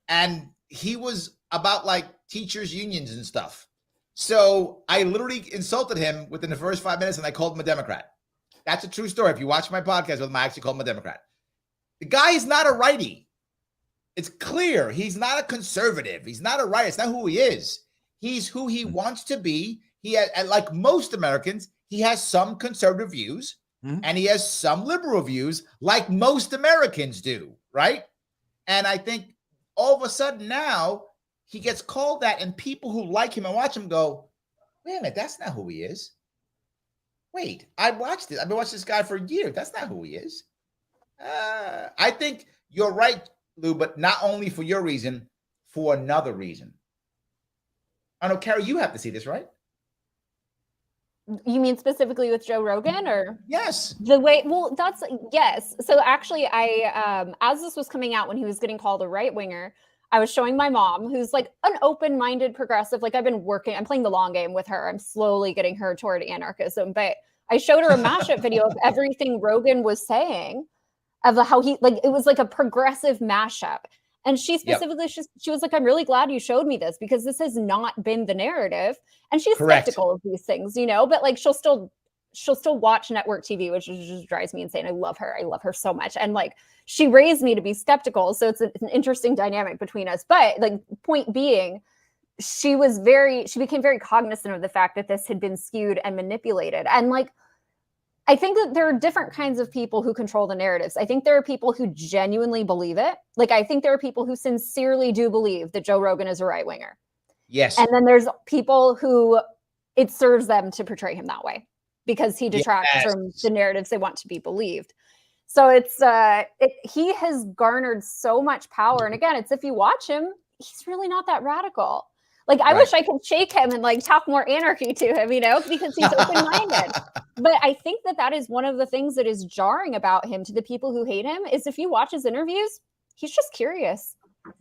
A: and he was about like teachers' unions and stuff. So I literally insulted him within the first 5 minutes and I called him a Democrat. That's a true story. If you watch my podcast with him, I actually called him a Democrat. The guy is not a righty. It's clear. He's not a conservative. He's not a right. It's not who he is. He's who he wants to be. He has, and like most Americans, he has some conservative views and he has some liberal views like most Americans do, right? And I think all of a sudden now he gets called that, and people who like him and watch him go, wait a minute, that's not who he is. Wait, I've been watching this guy for years. That's not who he is. I think you're right, Lou, but not only for your reason, for another reason. I know, Carey, you have to see this, right?
C: You mean specifically with Joe Rogan, or?
A: Yes.
C: Yes. So actually I, as this was coming out when he was getting called a right winger, I was showing my mom, who's like an open-minded progressive. Like I'm playing the long game with her. I'm slowly getting her toward anarchism, but I showed her a mashup video of everything Rogan was saying, of how he, like, it was like a progressive mashup. And she specifically, she was like, I'm really glad you showed me this, because this has not been the narrative. And she's skeptical of these things, but like, she'll still watch network TV, which just drives me insane. I love her so much. And like, she raised me to be skeptical. So it's an interesting dynamic between us. But like, point being, she became very cognizant of the fact that this had been skewed and manipulated. And like, I think that there are different kinds of people who control the narratives. I think there are people who genuinely believe it. Like, I think there are people who sincerely do believe that Joe Rogan is a right winger.
A: Yes.
C: And then there's people who it serves them to portray him that way because he detracts from the narratives they want to be believed. So he has garnered so much power. And again, it's if you watch him, he's really not that radical. Like, I wish I could shake him and like talk more anarchy to him, because he's open-minded. But I think that is one of the things that is jarring about him to the people who hate him, is if you watch his interviews, he's just curious.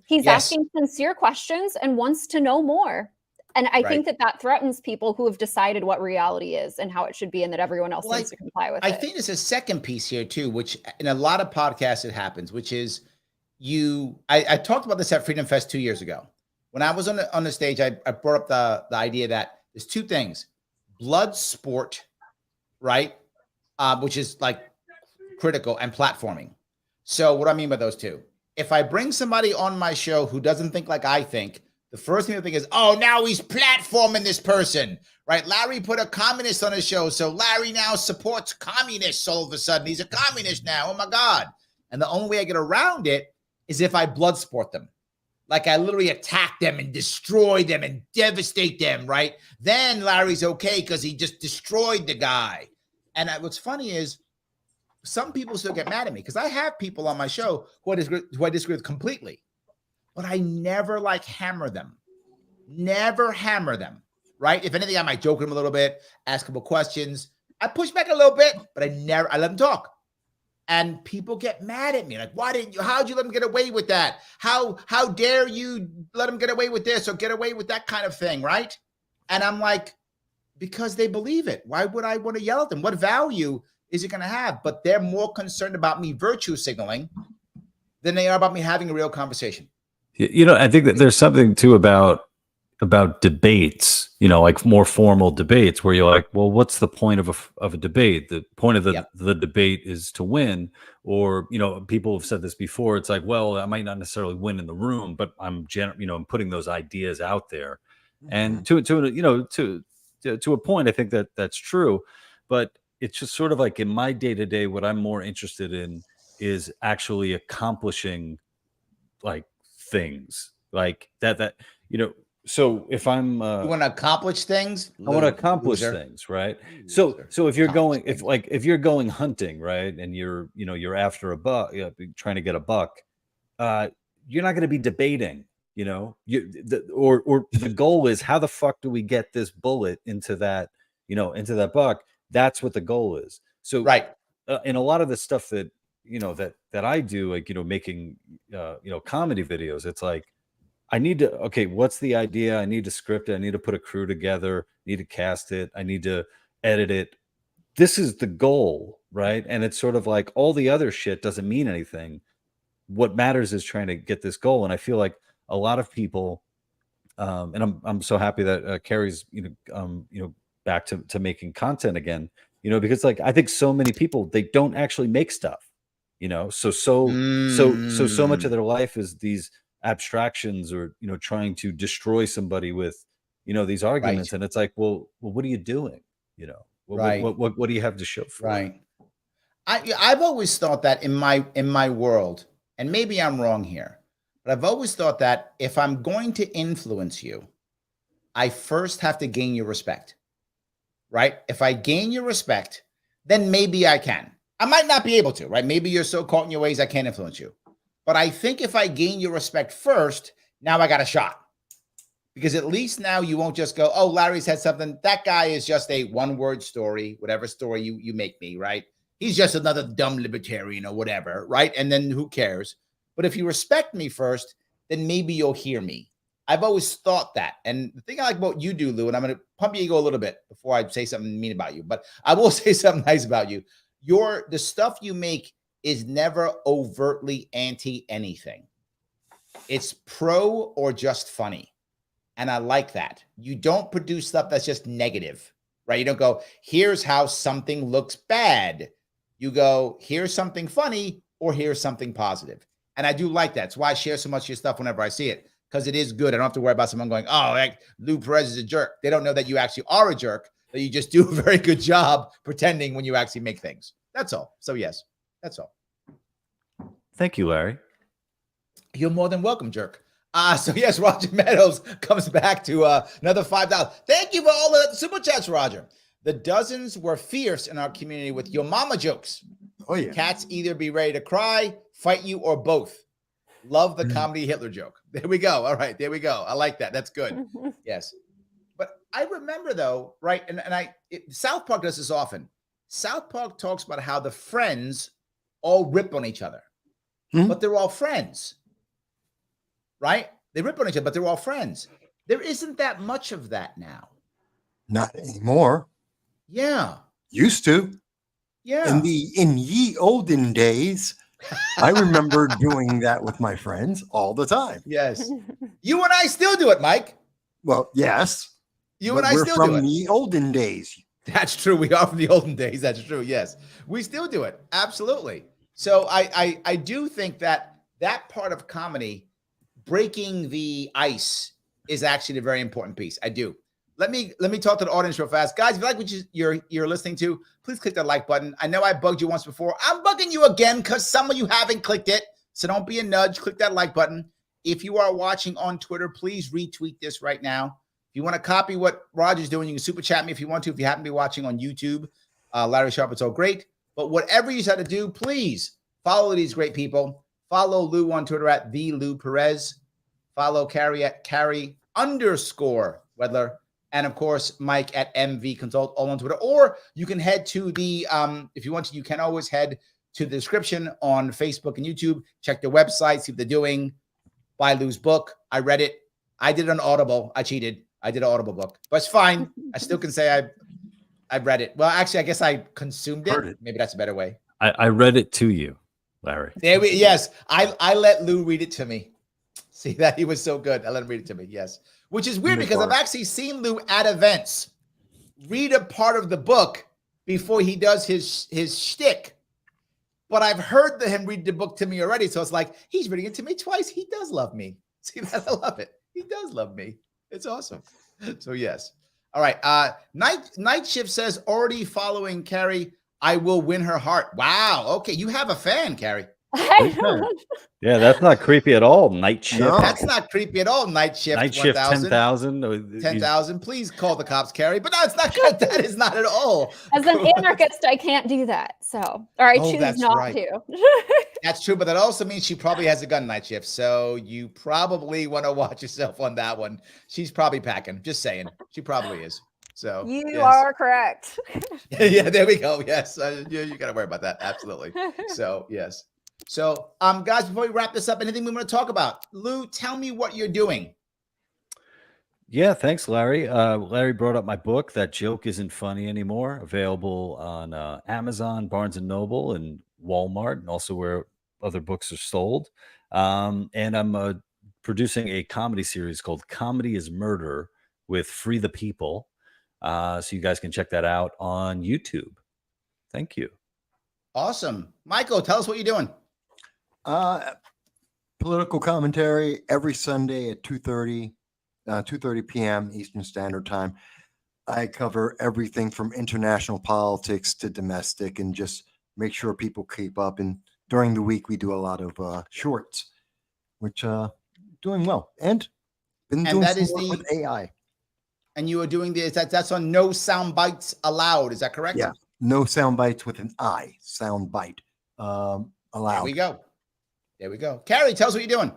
C: He's asking sincere questions and wants to know more. And I think that threatens people who have decided what reality is and how it should be, and that everyone else needs to comply with it.
A: I think there's a second piece here too, which in a lot of podcasts it happens, which is I talked about this at Freedom Fest 2 years ago. when I was on the stage, I brought up the idea that there's two things: blood sport, right, which is like critical, and platforming. So what do I mean by those two? If I bring somebody on my show who doesn't think like I think, the first thing I think is, oh, now he's platforming this person, right? Larry put a communist on his show, so Larry now supports communists all of a sudden. He's a communist now. Oh my God. And the only way I get around it is if I blood sport them. Like I literally attack them and destroy them and devastate them, right? Then Larry's okay because he just destroyed the guy. And what's funny is some people still get mad at me because I have people on my show who I disagree with completely, but I never like hammer them. Never hammer them, right? If anything, I might joke them a little bit, ask a couple questions. I push back a little bit, but I let them talk. And people get mad at me. Like, how'd you let him get away with that? How dare you let him get away with this or get away with that kind of thing, right? And I'm like, because they believe it. Why would I want to yell at them? What value is it going to have? But they're more concerned about me virtue signaling than they are about me having a real conversation.
B: I think that there's something too about debates, like more formal debates where you're like, well, what's the point of a debate? The point of the debate is to win. Or, people have said this before. It's like, well, I might not necessarily win in the room, but I'm I'm putting those ideas out there. And to a point, I think that's true. But it's just sort of like in my day-to-day, what I'm more interested in is actually accomplishing like things like that. So if I'm
A: you want to accomplish things,
B: I want to accomplish things, right? So if you're going hunting, right, and you're after a buck, trying to get a buck, you're not going to be debating, or the goal is how the fuck do we get this bullet into that buck? That's what the goal is. So
A: right.
B: In a lot of the stuff that that I do, like making comedy videos, it's like I need to, what's the idea? I need to script it. I need to put a crew together, need to cast it. I need to edit it. This is the goal, right? And it's sort of like all the other shit doesn't mean anything. What matters is trying to get this goal. And I feel like a lot of people, and I'm so happy that Carey's, back to making content again, because like, I think so many people, they don't actually make stuff, so much of their life is these abstractions or trying to destroy somebody with these arguments, right. And it's like, well what are you doing,
A: right.
B: What do you have to show for
A: right it? I've always thought that in my world, and maybe I'm wrong here, but I've always thought that if I'm going to influence you, I first have to gain your respect, right? If I gain your respect, then maybe I can. I might not be able to, right? Maybe you're so caught in your ways I can't influence you. But I think if I gain your respect first, now I got a shot. Because at least now you won't just go, oh, Larry said something. That guy is just a one-word story, whatever story you make me, right? He's just another dumb libertarian or whatever, right? And then who cares? But if you respect me first, then maybe you'll hear me. I've always thought that. And the thing I like about you do, Lou, and I'm going to pump your ego a little bit before I say something mean about you, but I will say something nice about you. The stuff you make is never overtly anti anything. It's pro or just funny. And I like that. You don't produce stuff that's just negative, right? You don't go, here's how something looks bad. You go, here's something funny or here's something positive. And I do like that. That's why I share so much of your stuff whenever I see it, because it is good. I don't have to worry about someone going, oh, like Lou Perez is a jerk. They don't know that you actually are a jerk, that you just do a very good job pretending when you actually make things. That's all. So yes, that's all.
B: Thank you, Larry.
A: You're more than welcome, jerk. So yes, Roger Meadows comes back to another $5. Thank you for all the super chats, Roger. The dozens were fierce in our community with your mama jokes.
D: Oh yeah.
A: Cats either be ready to cry, fight you, or both. Love the comedy Hitler joke. There we go. All right, there we go. I like that. That's good. Yes. But I remember though, right? And South Park does this often. South Park talks about how the friends all rip on each other, but they're all friends, right? They rip on each other, but they're all friends. There isn't that much of that now.
D: Not anymore.
A: Yeah.
D: Used to.
A: Yeah.
D: In ye olden days, I remember doing that with my friends all the time.
A: Yes. You and I still do it, Mike.
D: Well, yes.
A: You
D: but
A: and I
D: we're
A: still
D: from
A: do it.
D: the olden days.
A: That's true. We are from the olden days. That's true. Yes. We still do it. Absolutely. So I do think that part of comedy, breaking the ice, is actually a very important piece. I do. Let me talk to the audience real fast. Guys, if you like what you're listening to, please click that like button. I know I bugged you once before. I'm bugging you again because some of you haven't clicked it. So don't be a nudge. Click that like button. If you are watching on Twitter, please retweet this right now. If you want to copy what Roger's doing, you can super chat me if you want to. If you happen to be watching on YouTube, Larry Sharpe, it's all great. But whatever you decide to do, please follow these great people. Follow Lou on Twitter at the Lou Perez. Follow Carey at Carey_Wedler. And of course, Mike at MV Consult, all on Twitter. Or you can head to the, if you want to, you can always head to the description on Facebook and YouTube. Check their website, see what they're doing. Buy Lou's book. I read it. I did it on Audible. I cheated. I did an Audible book. But it's fine. I still can say I read it. Well, actually, I guess I consumed it. Maybe that's a better way.
B: I read it to you, Larry.
A: Yes, I let Lou read it to me. See that? He was so good. I let him read it to me. Yes. Which is weird because I've actually seen Lou at events read a part of the book before he does his shtick. But I've heard him read the book to me already. So it's like, he's reading it to me twice. He does love me. See that? I love it. He does love me. It's awesome. So yes. All right. Night Shift says, already following Carey, I will win her heart. Wow. Okay. You have a fan, Carey.
B: Yeah, that's not creepy at all. Night Shift.
A: No, that's not creepy at all. Night Shift.
B: Night Shift 10,000.
A: 10,000. Please call the cops, Carey. But no, it's not good. That is not at all.
C: As an anarchist, I can't do that. So, or I choose not to.
A: That's true, but that also means she probably has a gun, Night Shift. So you probably want to watch yourself on that one. She's probably packing. Just saying. She probably is. So
C: you are correct.
A: Yeah, there we go. Yes. You got to worry about that. Absolutely. So, yes. So, guys, before we wrap this up, anything we want to talk about? Lou, tell me what you're doing.
B: Yeah, thanks, Larry. Larry brought up my book, That Joke Isn't Funny Anymore, available on Amazon, Barnes & Noble, and Walmart, and also where other books are sold. And I'm producing a comedy series called Comedy is Murder with Free the People. So you guys can check that out on YouTube. Thank you.
A: Awesome. Michael, tell us what you're doing.
D: Political commentary every Sunday at 2:30 p.m. Eastern Standard Time. I cover everything from international politics to domestic and just make sure people keep up. And during the week, we do a lot of shorts, which doing well. And been doing
A: that
D: some
A: is
D: work with AI.
A: And you are doing that's on No Sound Bites Allowed. Is that correct?
D: Yeah. No sound bites with an I. Sound bite allowed.
A: There we go. Carey, tell us what you're doing.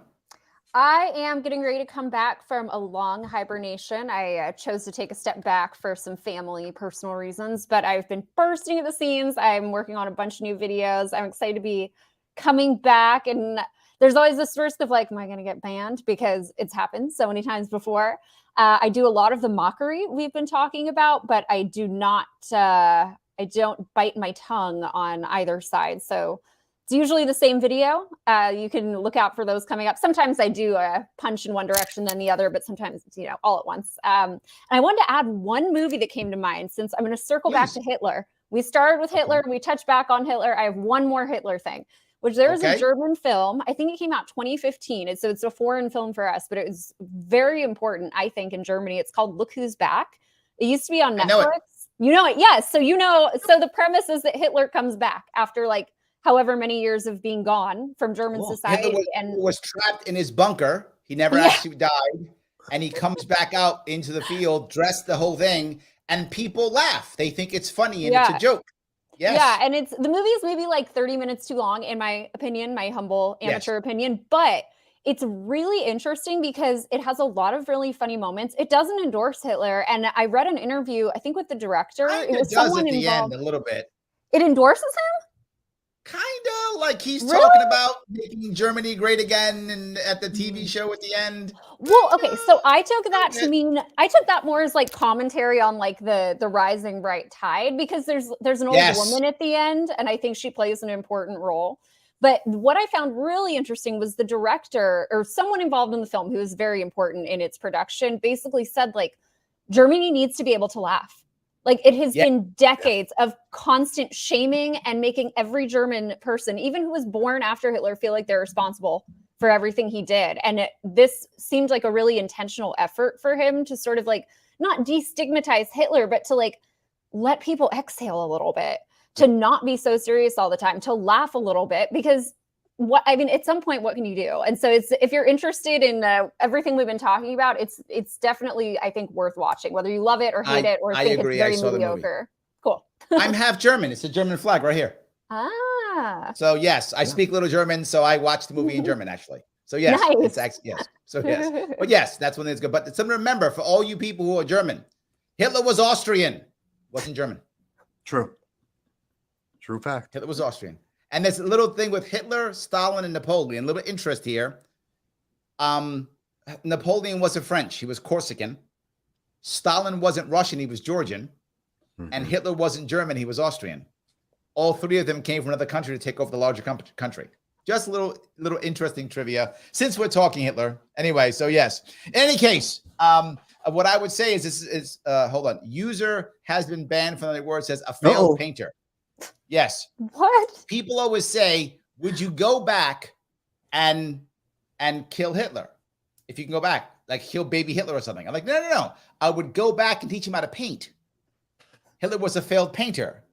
C: I am getting ready to come back from a long hibernation. I chose to take a step back for some family, personal reasons, but I've been bursting at the seams. I'm working on a bunch of new videos. I'm excited to be coming back. And there's always this risk of like, am I going to get banned? Because it's happened so many times before. I do a lot of the mockery we've been talking about, but I do not, I don't bite my tongue on either side. So it's usually the same video. You can look out for those coming up. Sometimes I do a punch in one direction then the other, but sometimes it's, all at once. And I wanted to add one movie that came to mind since I'm going to circle back to Hitler. We started with Hitler. We touched back on Hitler. I have one more Hitler thing, which there's a German film. I think it came out 2015. It's a foreign film for us, but it was very important, I think, in Germany. It's called Look Who's Back. It used to be on Netflix. You know it. Yes. So, so the premise is that Hitler comes back after like however many years of being gone from German society.
A: Hitler was trapped in his bunker. He never actually died. And he comes back out into the field, dressed the whole thing, and people laugh. They think it's funny and it's a joke. Yes.
C: Yeah, and the movie is maybe like 30 minutes too long, in my opinion, my humble amateur opinion, but it's really interesting because it has a lot of really funny moments. It doesn't endorse Hitler, and I read an interview, I think with the director.
A: It was someone at the end a little bit.
C: It endorses him?
A: Kind of like he's talking about making Germany great again and at the TV show at the end.
C: Well, okay, so I took that to mean, I took that more as like commentary on like the rising bright tide, because there's an old woman at the end, and I think she plays an important role. But what I found really interesting was the director or someone involved in the film who was very important in its production basically said, like, Germany needs to be able to laugh. Like, it has been decades of constant shaming and making every German person, even who was born after Hitler, feel like they're responsible for everything he did. And this seemed like a really intentional effort for him to sort of like not destigmatize Hitler, but to like let people exhale a little bit, to not be so serious all the time, to laugh a little bit, because at some point, what can you do? And so if you're interested in everything we've been talking about, it's definitely, I think, worth watching, whether you love it or hate it or think it's very mediocre. Cool.
A: I'm half German. It's a German flag right here.
C: Ah.
A: So yes, I speak little German, so I watched the movie in German actually. So yes,
C: nice.
A: It's actually yes. So yes, but yes, that's when it's good. But something to remember for all you people who are German, Hitler was Austrian, wasn't German.
D: True fact.
A: Hitler was Austrian. And there's a little thing with Hitler, Stalin, and Napoleon. A little interest here. Napoleon wasn't French. He was Corsican. Stalin wasn't Russian. He was Georgian. Mm-hmm. And Hitler wasn't German. He was Austrian. All three of them came from another country to take over the larger country. Just a little interesting trivia since we're talking Hitler. Anyway, so yes. In any case, what I would say is this is hold on. User has been banned from the word says a failed painter. Yes.
C: What?
A: People always say, would you go back and kill Hitler? If you can go back, like kill baby Hitler or something. I'm like, no. I would go back and teach him how to paint. Hitler was a failed painter.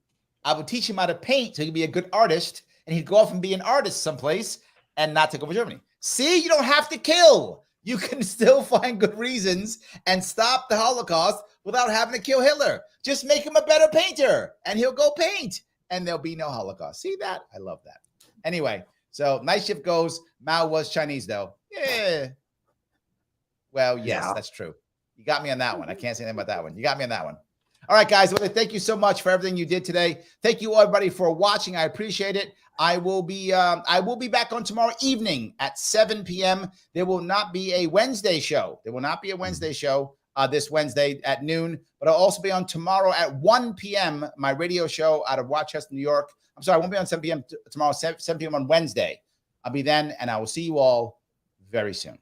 A: I would teach him how to paint so he could be a good artist, and he'd go off and be an artist someplace and not take over Germany. See, you don't have to kill. You can still find good reasons and stop the Holocaust without having to kill Hitler. Just make him a better painter, and he'll go paint. And there'll be no Holocaust. See that? I love that. Anyway, so night shift goes. Mao was Chinese, though. Yeah. Well, yes, that's true. You got me on that one. I can't say anything about that one. You got me on that one. All right, guys. Well, thank you so much for everything you did today. Thank you, everybody, for watching. I appreciate it. I will be back on tomorrow evening at 7 p.m. There will not be a Wednesday show. This Wednesday at noon, but I'll also be on tomorrow at 1 p.m. my radio show out of Rochester, New York. I'm sorry, I won't be on 7 p.m. tomorrow, 7 p.m. on Wednesday. I'll be then, and I will see you all very soon.